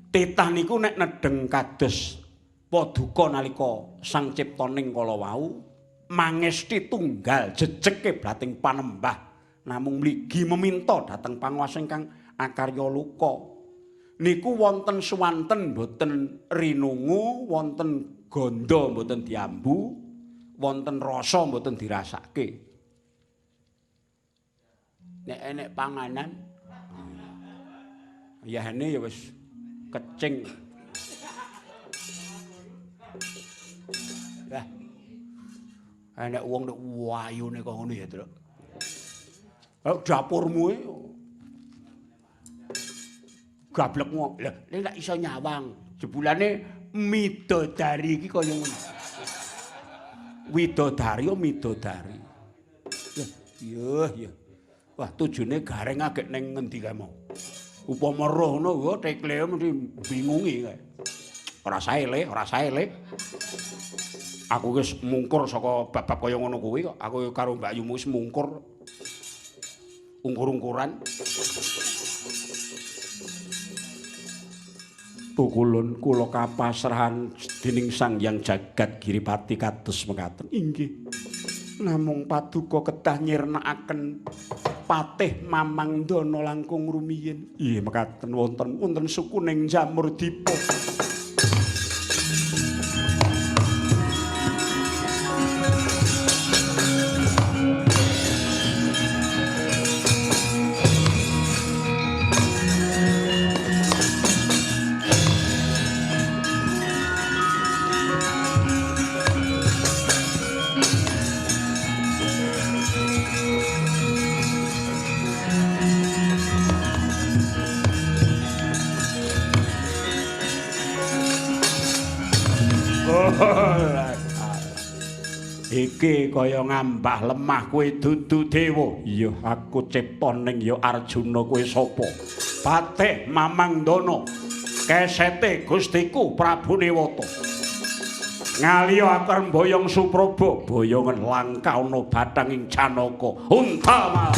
Titah niku nek nedeng kados paduka nalika sang ciptaning kala wau mangesti tunggal jejeke blating panembah namung mligi meminta dhateng panguwasa ingkang akarya luka. Niku wonten suwanten boten rinungu, wonten ganda boten diambu, wonten rasa boten dirasake. Nek enek panganan yane ya wis kecing. Lah. Enek wong nek wayune kok ngono ya, Truk. Dapurmu e gablekmu. Lah, nek iso nyawang, jebulane midodari iki kaya ngono. Widodari yo midodari. Ya. Wah, tujune gareng agek ning ngendi kae mau. Upama roh ngono kok tekle mesti bingungi kae. Ora sae le. Aku wis mungkur saka bab-bab kaya ngono kuwi kok. Aku karo Mbak Yumu wis mungkur. Ungkur-ungkuran. Pukulun kula kapasrahan dening Sang Hyang Jagat Giripati kados mekaten. Inggih. Namung paduka kedah nyirnakaken Patih Mamang Dana langkung rumiyin. Iya mekaten wonten suku ning Jamurdipa. Iki kaya ngambah lemah kowe dudu dewa. Iya, aku ciptaning ya Arjuna kowe sapa? Patih Mamang Dana. Kesete Gustiku Prabu Dewata. Ngaliya akar mboyong Supraba, boyongan langkauna bathang ing Janaka. Untama.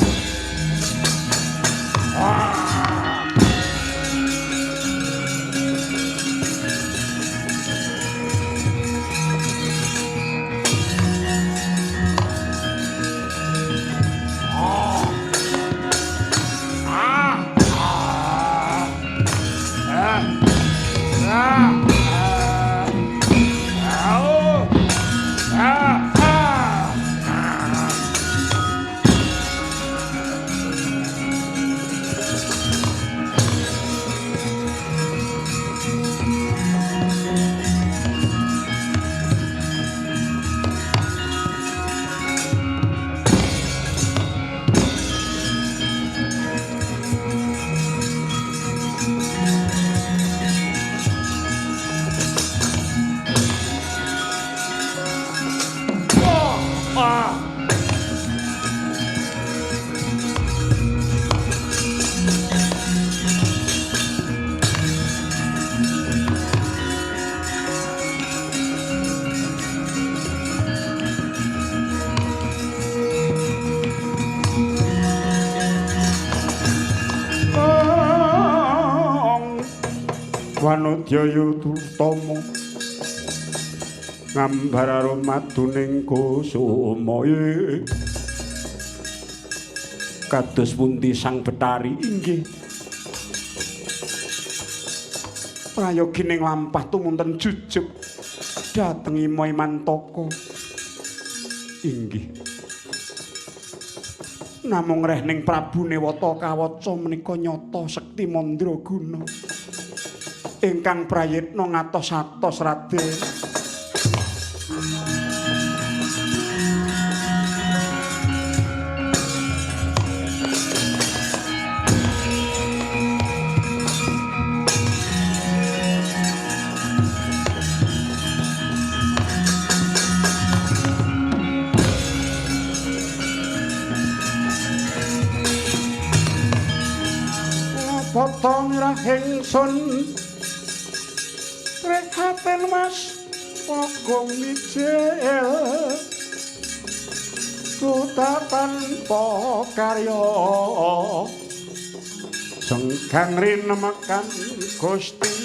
Wanodjaya Utama ngambar maduning Kusumaya kados pundi Sang Betari inggih prayogining lampah tumunten jujug dhateng Ima Mantaka inggih namung reh ning Prabu Newata kawaca menika nyata sekti mandraguna ingkang prayitna ngatos-atos Raden. Potong rahing sun Rekaten Mas Pogong Mijel Tut kita tanpa karya sengkang rinemekan Gusti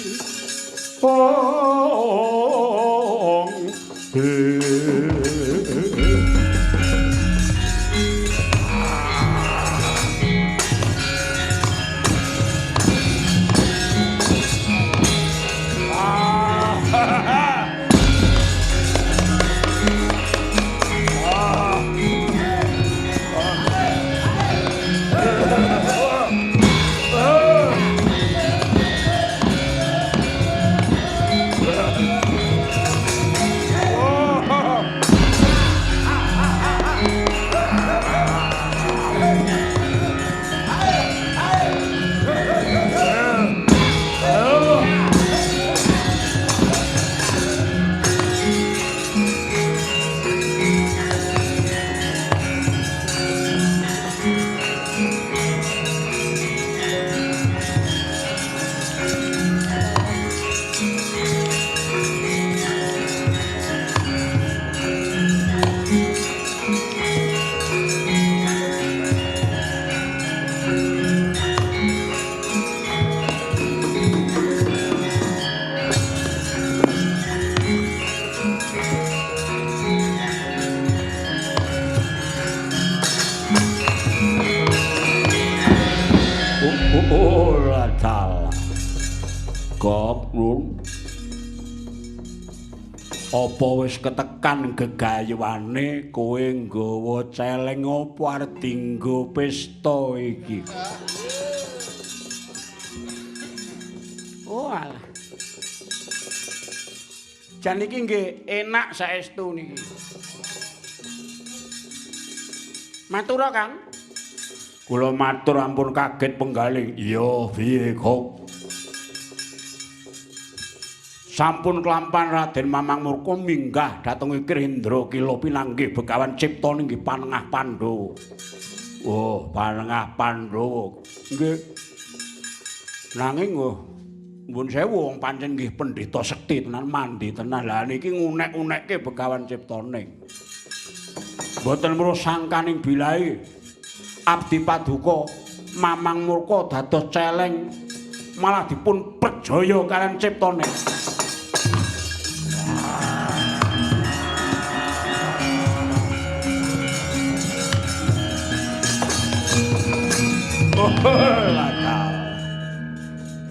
apa wis ketekan gegayuane kowe nggawa celeng apa arep dienggo pesta iki? Oh alah. Jan iki nggih enak saestu niki. Matur Kang. Kula matur ampun kaget penggaling. Iya, piye kok? Sampun kelampan Raden Mamang Murka minggah dhateng Kirendra Kila pinanggih Begawan Cipta inggih Panengah Pandhawa. Oh, Panengah Pandhawa. Nggih. Nanging nyuwun sewu wong pancen nggih pendhita sekti tenan mandi tenan. Lah niki ngunek-unekke Begawan Ciptaning. Mboten mruh sangkaning bilahe abdi paduka Mamang Murka dados celeng malah dipun perjaya kalian Ciptaning.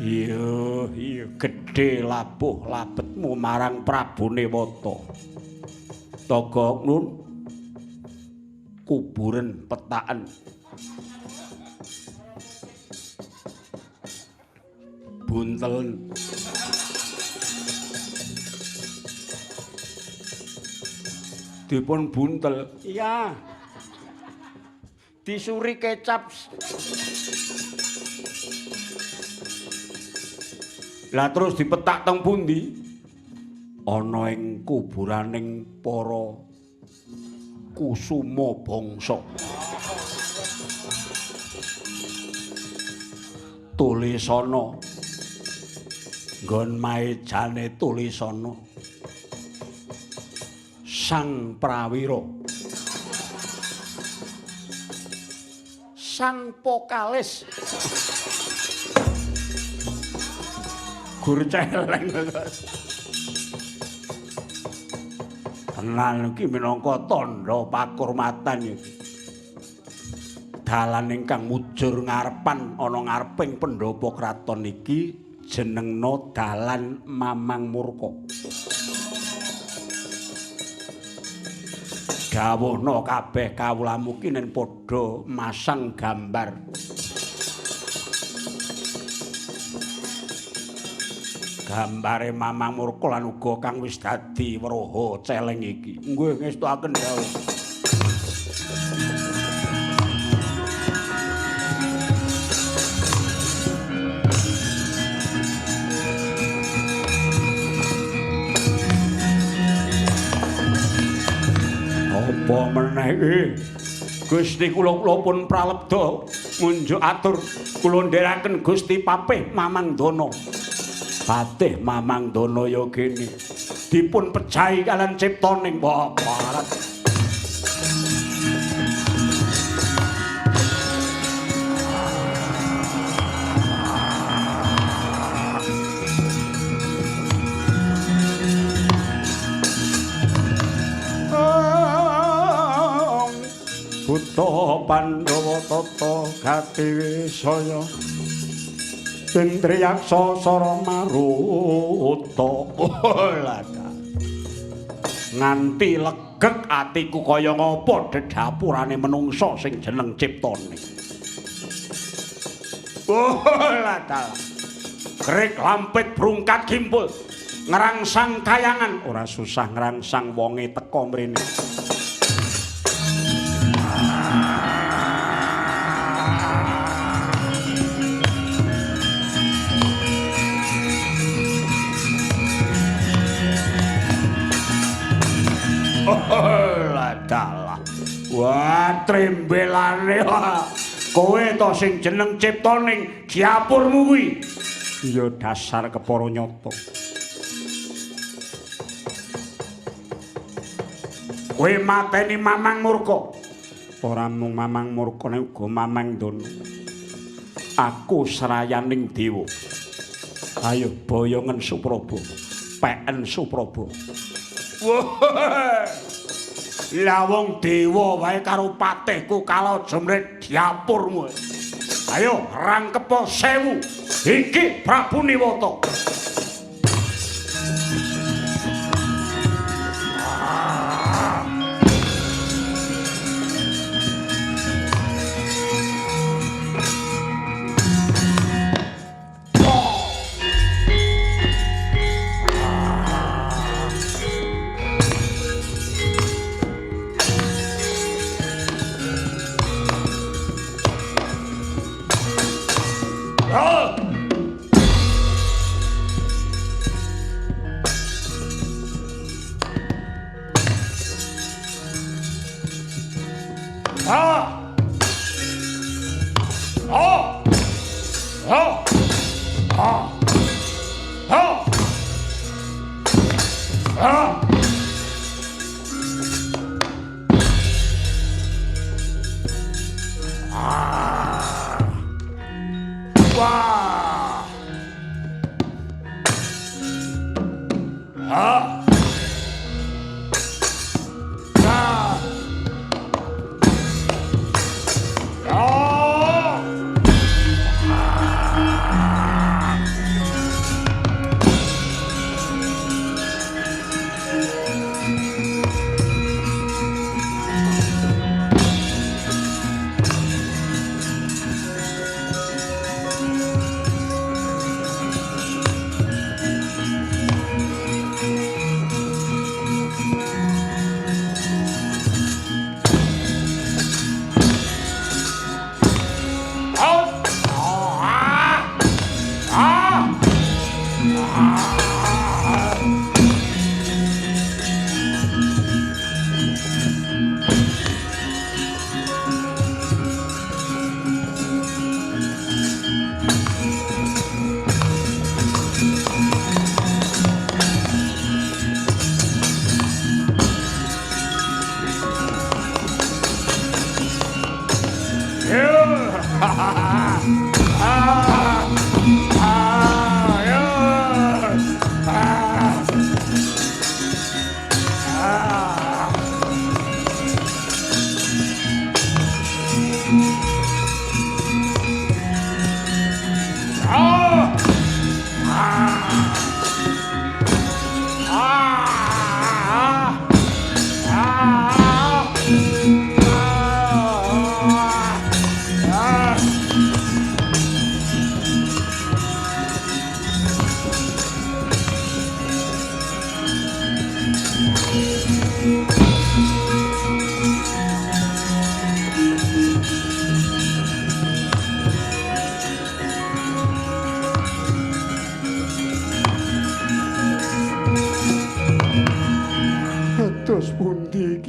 Iya, gedhe labuh labetmu marang Prabu Newata. Togok nun kuburan petaken. Buntelen. Dipun buntel. Iya. Disuri kecap. Lah terus dipetak teng pundi? Ana ing kuburaning para kusuma bangsa. Tulisana. Nggon maejane tulisana. Sang Prawira. Sang Pokalis. Gur celeng. Tenan iki minangka tandha pakurmatan iki. Dalan ingkang mujur ngarepan ana ngareping pendhapa kraton iki jenengna Dalan Mamang Murka. Gawuhna kabeh kawulamu ki nen padha masang gambar. Gambare Mamang Murka lan uga kang wis dadi wraha celeng iki. Nggih ngestuaken dawuh. Apa meneh Gusti kula pun pralebda ngunjuk atur kula ndherekaken Gusti Papih Mamangdana. Patih Mamangdana yogene dipun pejahi kalian Ciptaning barat. Buta Pandhawa tata Gatiwisaya Indriyaksa Sara Maruta nganti legek atiku kaya ngapa dedapurane menungsa sing jeneng ciptane Grek lampit brungkat gimpul ngerangsang kayangan ora susah ngerangsang wonge teka mrene dalah. Wah, trembelane wah. Kowe to sing jeneng ciptaning Gyapurmu kuwi. Ya dasar kepara nyata. Kowe mateni Mamang Murka. Ora mung Mamang Murka nek uga Mamang Dana. Aku serayaning dewa. Ayo boyongen Supraba. Peken Supraba. Wah. Lah wong dewa wae karo patihku kala jemret Gyapurmu. Ayo rangkepa 1000. Iki Prabu Niwata.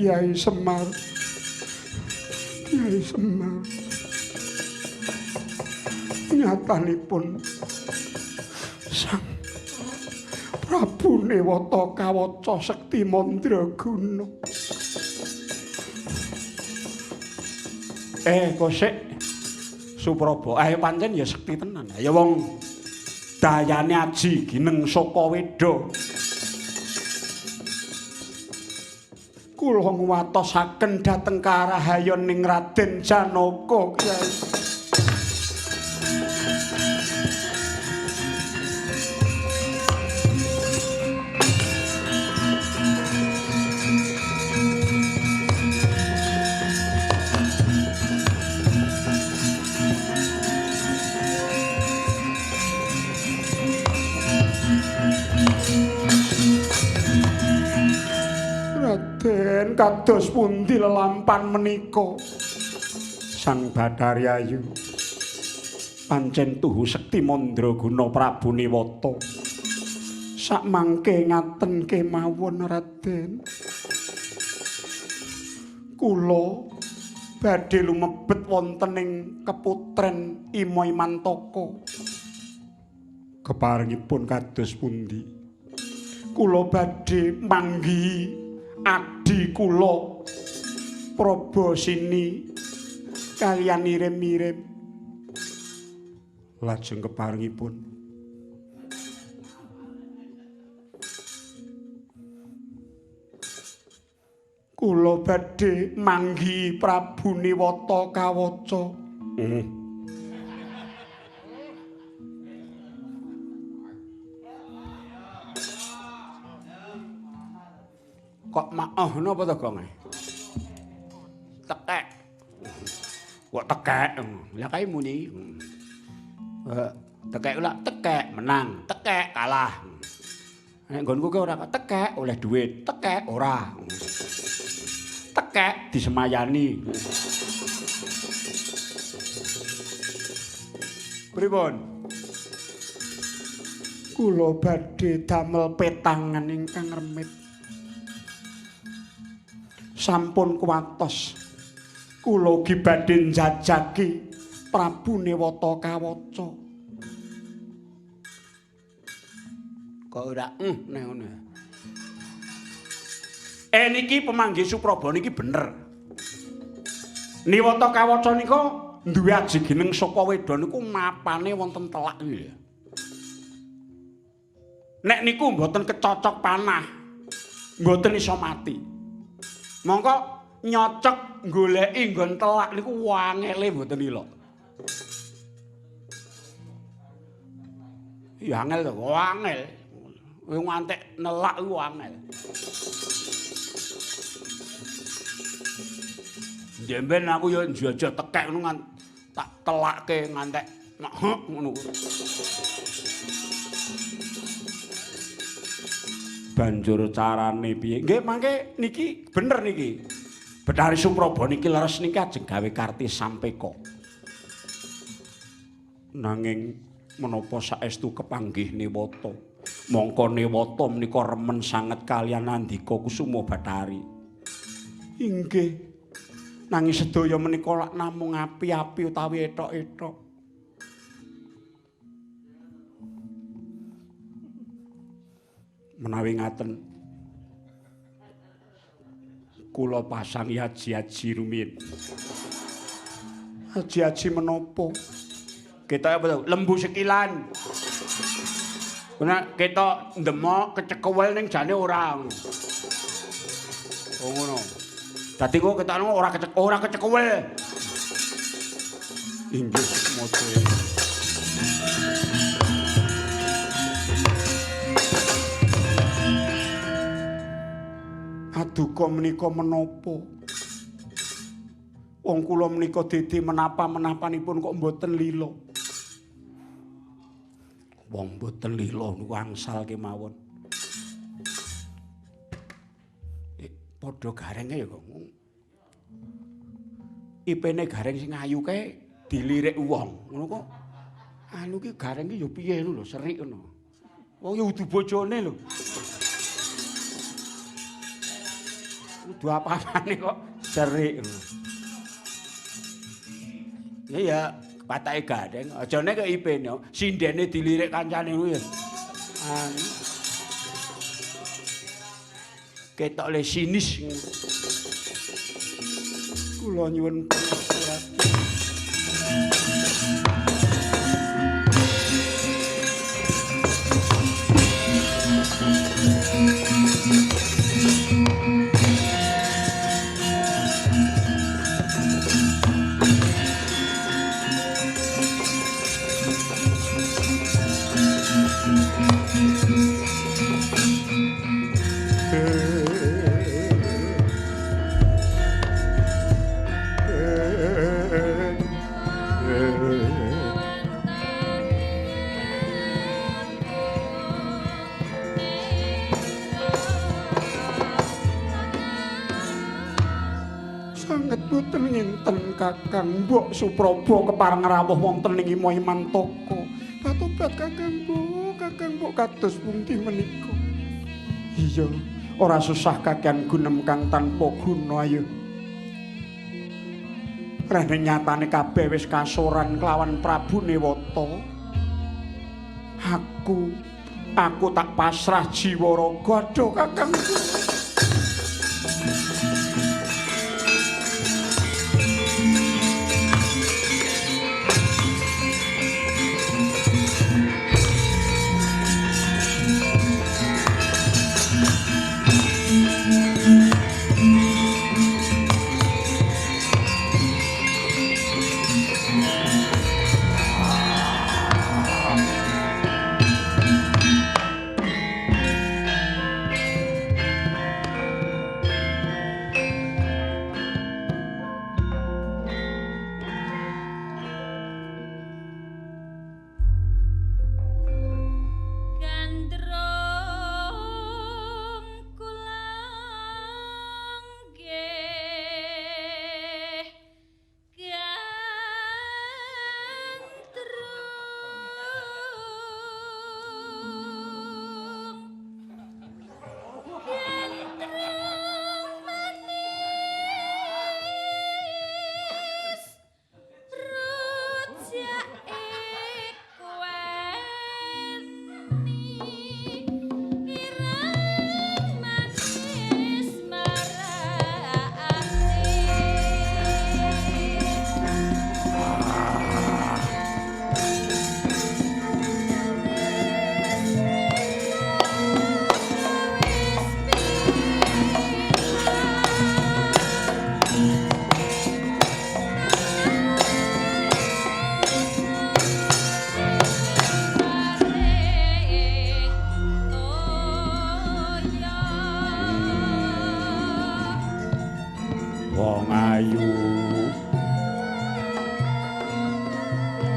Kiai Semar. Kiai Semar. Nyatanipun Sang Prabu Newata kawaca sekti mandraguna. Kok sik Supraba, ayo pancen ya sekti tenan. Ya wong dayane aji gineng saka weda. Kula nguwatosaken dhateng karahayoning Raden Janaka, Kyai. Raden kados pundi lelampan menika? Sang Bathari Ayu pancen tuhu sekti mandraguna Prabu Niwata. Sakmangke ngaten kemawon Raden. Kula badhe lumebet wonten ing keputren Imoy Mantaka. Keparengipun kados pundi? Kula badhe manggihi adi kula Prabasini kaliyan irim-irim. Lajeng keparengipun kula badhe manggihi Prabu Niwata kawaca. Kok maoh napa to, Gong? Tekek. Kok tekek? Lah kae muni. Tekek ora tekek menang, tekek kalah. Nek nggonku ki ora tekek oleh duit, tekek ora. Tekek disemayani. Pripun? Kula badhe damel petangan ingkang remit. Sampun kuwatos kula ugi badhe njajaki Prabu Niwata kawaca. Kok ora nek ngono. Niki pemanggih Supraba niki bener. Niwata kawaca nika duwe ajigeneng saka wedon niku mapane wonten telak iki. Nek niku mboten kecocok panah, mboten iso mati. Mongko nyocok goleki nggon telak niku wangele mboten ilok. Ya angel to, wangel. Kowe ngantek nelak iku wangel. Demben aku ya njajah tekek ngono tak telakke ngantek ngono. Banjur carane piye? Nggih mangke niki bener niki. Bathari Supraba niki leres niki ajeng gawe karti sampeka. Nanging menapa saestu kepanggih Niwata. Mongko Niwata menika remen sanget kaliyan Andika Kusuma Bathari. Inggih. Nanging sedaya menika lak namung api-api utawi etok-etok. Menawi ngaten kula pasangi haji-haji rumiyin. Haji-haji menapa? Kita apa to? Lembu sekilan. Kena kita ndemok kecekewel ning jane ora. Oh ngono. Dadi kok kita ora kecekewel. Inggih moto. Aduka menika menapa? Wong kula menika dadi menapa-menapanipun kok mboten lila. Wong mboten lila niku angsal kemawon. Padha garenge ya kok. Ipene gareng sing ayu kae dilirik wong. Ngono kok. Anu ki gareng ki ya piye lho serik ngono. Wong ya udu bojone lho. Udu apa-apane kok serik. Ya patake gandeng, ajane kok ipene, sindene dilirik kancane kuwi. Ketok le sinis. Kula nyuwun surat. Sanget boten nginten Kakang Mbok Supraba kepareng rawuh wonten ing Imantaka. Patobat Kakang Mbok kados pundi menika. Iya, ora susah kakehan gunem kang tanpa guna ayo. Rene nyatane kabeh wis kasoran kelawan Prabu Newata. Aku tak pasrah jiwa raga adoh Kakang.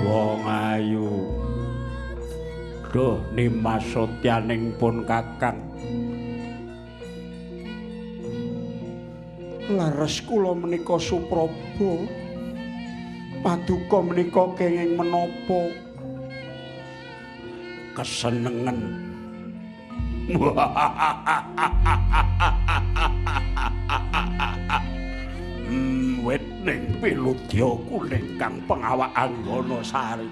Wong ayu. Duh Nimas Sotyaning pun Kakang. Lares kula menika Supraba. Paduka menika kenging menapa? Kesenengen. Wit ning piludya kuning kang pengawak Anggana Sari.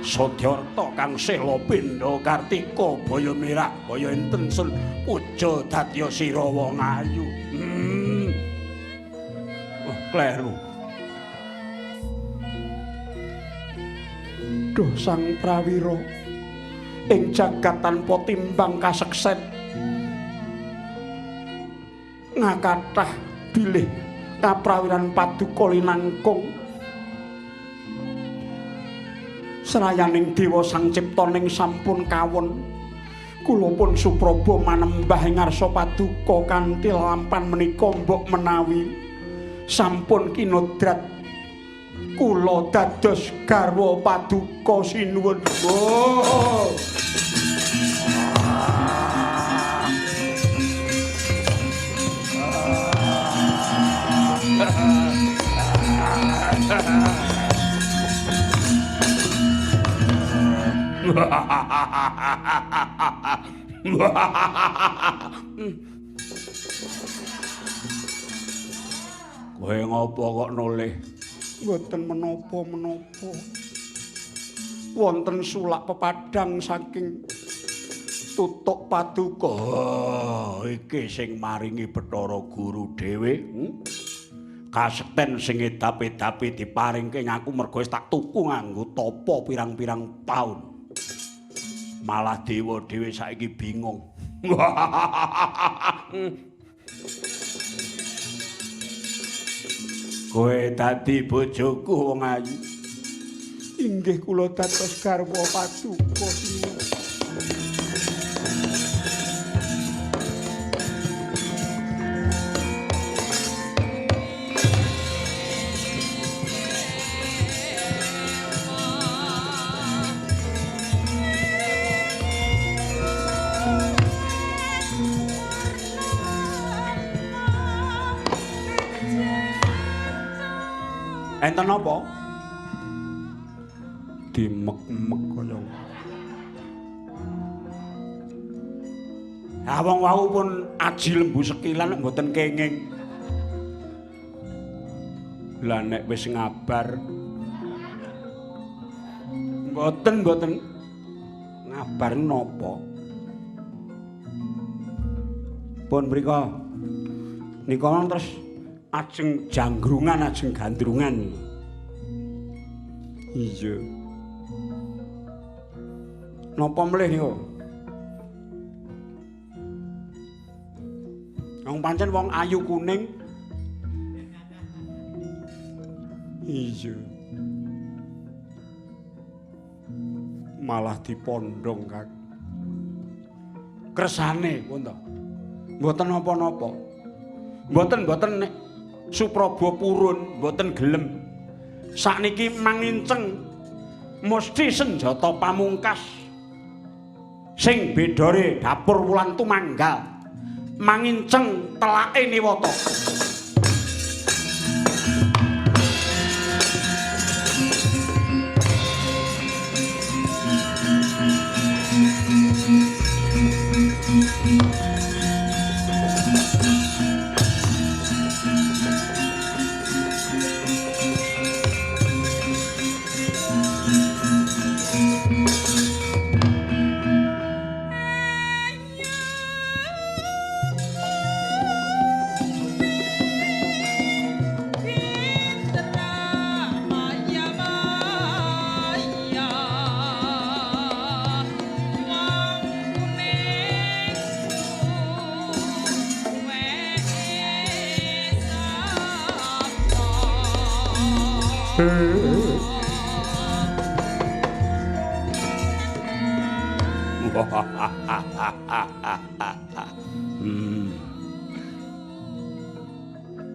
Sadyarta kang Sela Pindha Kartika Baya Mirak Baya enten sun puja dadya sira wong ayu. Kleru. Duh Sang Prawira ing jagat tanpa timbang kasekset ngakathah bilih kaprawiran paduka linangkung serayaning dewa sang ciptaning sampun kawon kula pun Supraba manembah ing ngarsa paduka kanthi lampan menika mbok menawi sampun kinodrat kula dados garwa paduka sinuwun. Kowe ngopo kok noleh? Mboten menapa-menapa. Wonten sulak pepadang saking tutuk paduka. Iki sing maringi Bathara Guru dhewe. Kasekten sing edapi-edapi diparingke ngaku mergo wis tak tuku nganggo tapa pirang-pirang taun. Malah dewa dhewe saiki bingung. Kowe dadi bojoku wong ayu. Inggih kula dados garwa paduka sinuwun. Enten apa? Dimek-mek kaya. Ha wong wau pun aji lembu sekilan mboten kenging. Lah nek wis ngabar mboten ngabar napa? Pun mriko nika terus ajeng janggrungan ajeng gandrungan. Iya. Napa mlih niku? Wong pancen wong ayu kuning. Iya. Malah dipondhong, Kang. Kersane pun to. Mboten napa-napa. Mboten nek Supraba purun mboten gelem. Sakniki manginceng mesti senjata pamungkas. Sing bedore dapur wulan tumanggal. Manginceng telake niwata.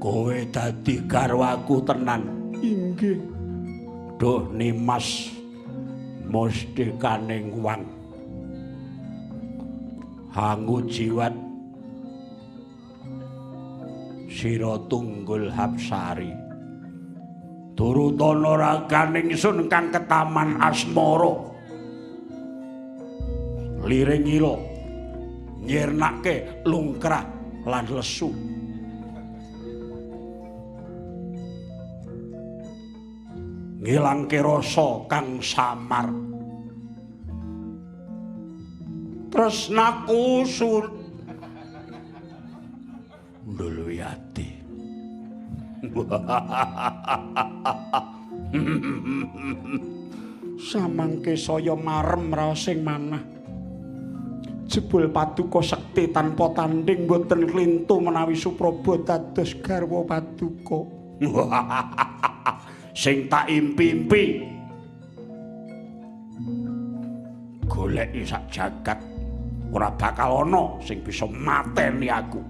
Kowe dadi garwaku tenan. Inggih. Duh Nimas Mustikaning Wang. Hangu jiwat sira tunggul Hapsari. Turutana raganing sun kang ketaman asmara. Liring-ira nyirnake lungkrah lan lesu. Ngilangke rasa kang samar. Tresnaku Nduluyati. Samangke saya marem raosing manah. Jebul paduka sekti tanpa tanding boten klintu menawi Supraba dados garwa paduka. Sing tak impi-impi goleki sak jagat ora bakal ana sing bisa mateni aku.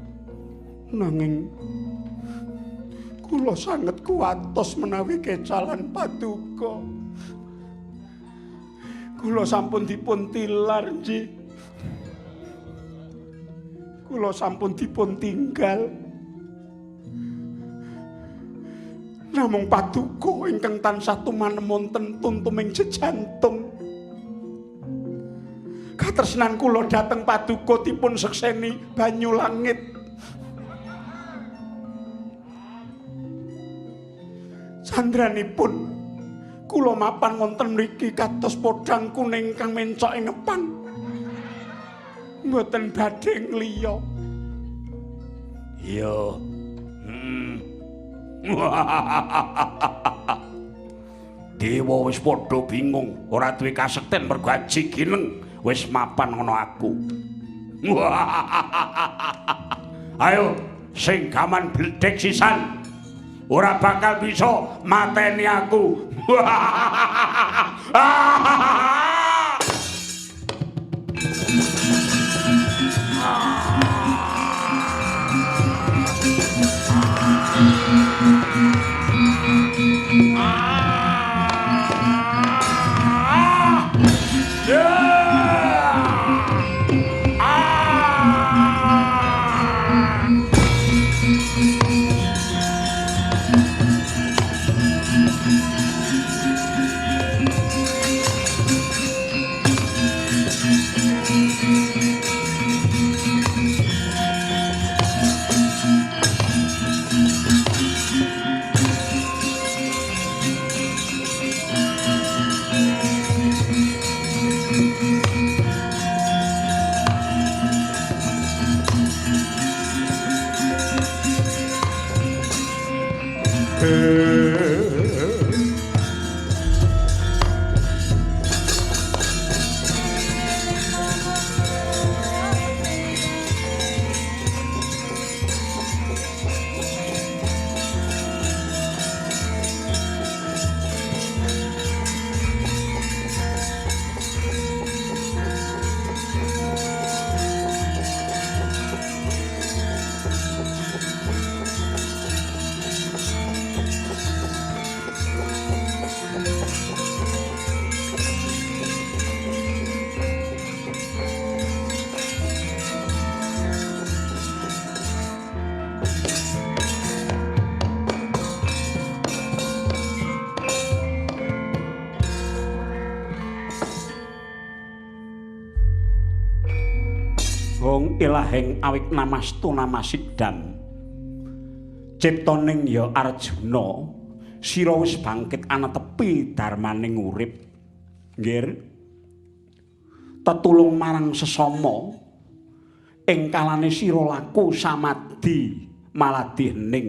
Nanging kula sanget kuwatos menawi kecalan paduka. Kula sampun dipun tilar nggih. Kula sampun dipun tinggal. Namung paduka ingkang tansah tumanemonten tuntuming jejantung. Katresnan kula dhateng paduka dipun sekseni banyu langit. Sandranipun kula mapan wonten mriki kados podhang kuning kang mencok ing ngepang. Mboten badhe ngliya. Iya. Dewa wis padha bingung, ora duwe kasekten mergo aji gineng wis mapan ngono aku. Ayo sing gaman bledek sisan ora bakal bisa mateni aku. Ilahing awik namastu namasidam ciptaning ya Arjuna sira wis bangkit ana tepi darmaning urip nggih tetulung marang sesama ing kalane sira laku samadhi maladi hening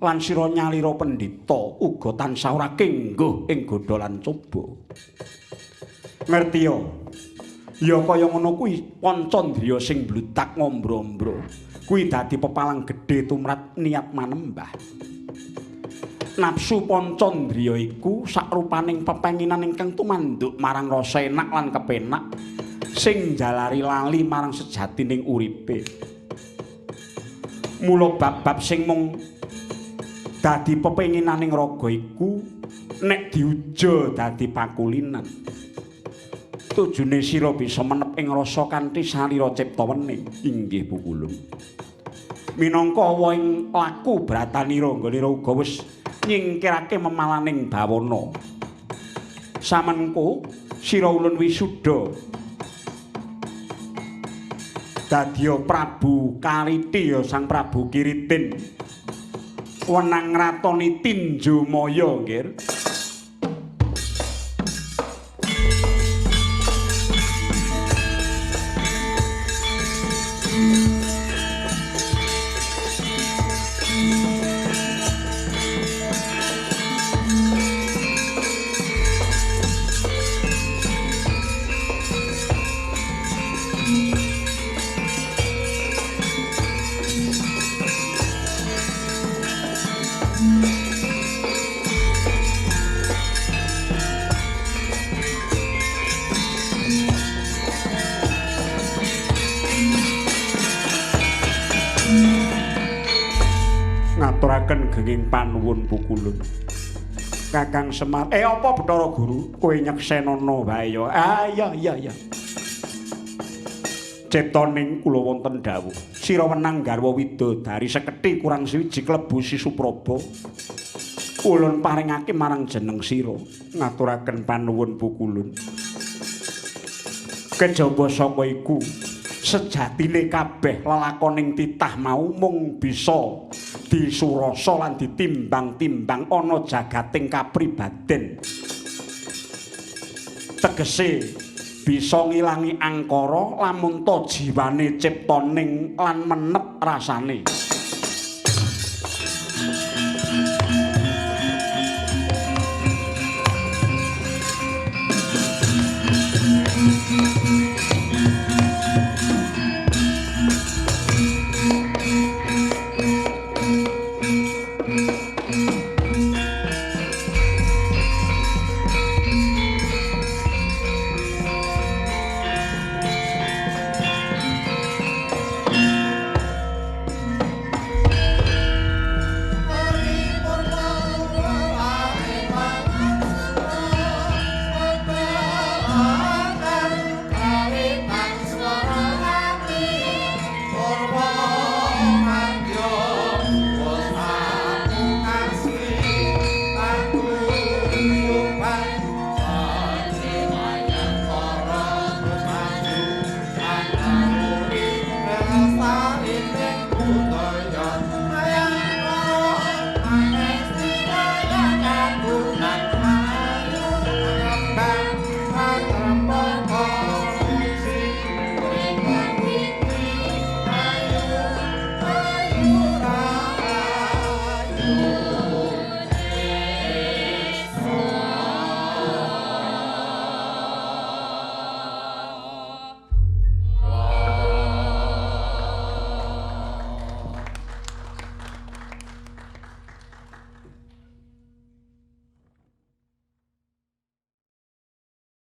lan sira nyalira pendhita uga tansah ora kengguh ing godha lan coba ngertiya ya kaya ngono kuwi Pancandriya sing bludak ngombro-ombro kuwi dadi pepalang gedhe tumrap niat manembah nafsu Pancandriya iku sakrupaning pepenginan ingkang tumanduk marang rasa enak lan kepenak sing njalari lali marang sejatining uripe mula bab-bab sing mung dadi pepenginaning raga iku nek diuja dadi pakulinan tujune sira bisa menep ing rasa kanthi salira cipta wening inggih pukulun minangka wong laku bratanira nggonira uga wis nyingkirake memalaning bawana samengko sira ulun wisuda dadya Prabu Kaliti ya Sang Prabu Kiritin wenang nratoni Tinjomaya nggih ngaturaken genging panuwun pukulun Kakang Semar apa Bathara Guru kowe nyeksenana wae ya iya ciptaning kula wonten dawuh sira wenang garwa widodari sekethi kurang siji klebu Sisupraba ulun paringake marang jeneng sira ngaturaken panuwun pukulun kejaba saka iku sejatine kabeh lelakoning titah mau mung bisa disurasa lan ditimbang-timbang ana jagating kapribaden tegese bisa ngilangi angkara lamun ta jiwane ciptaning lan menep rasane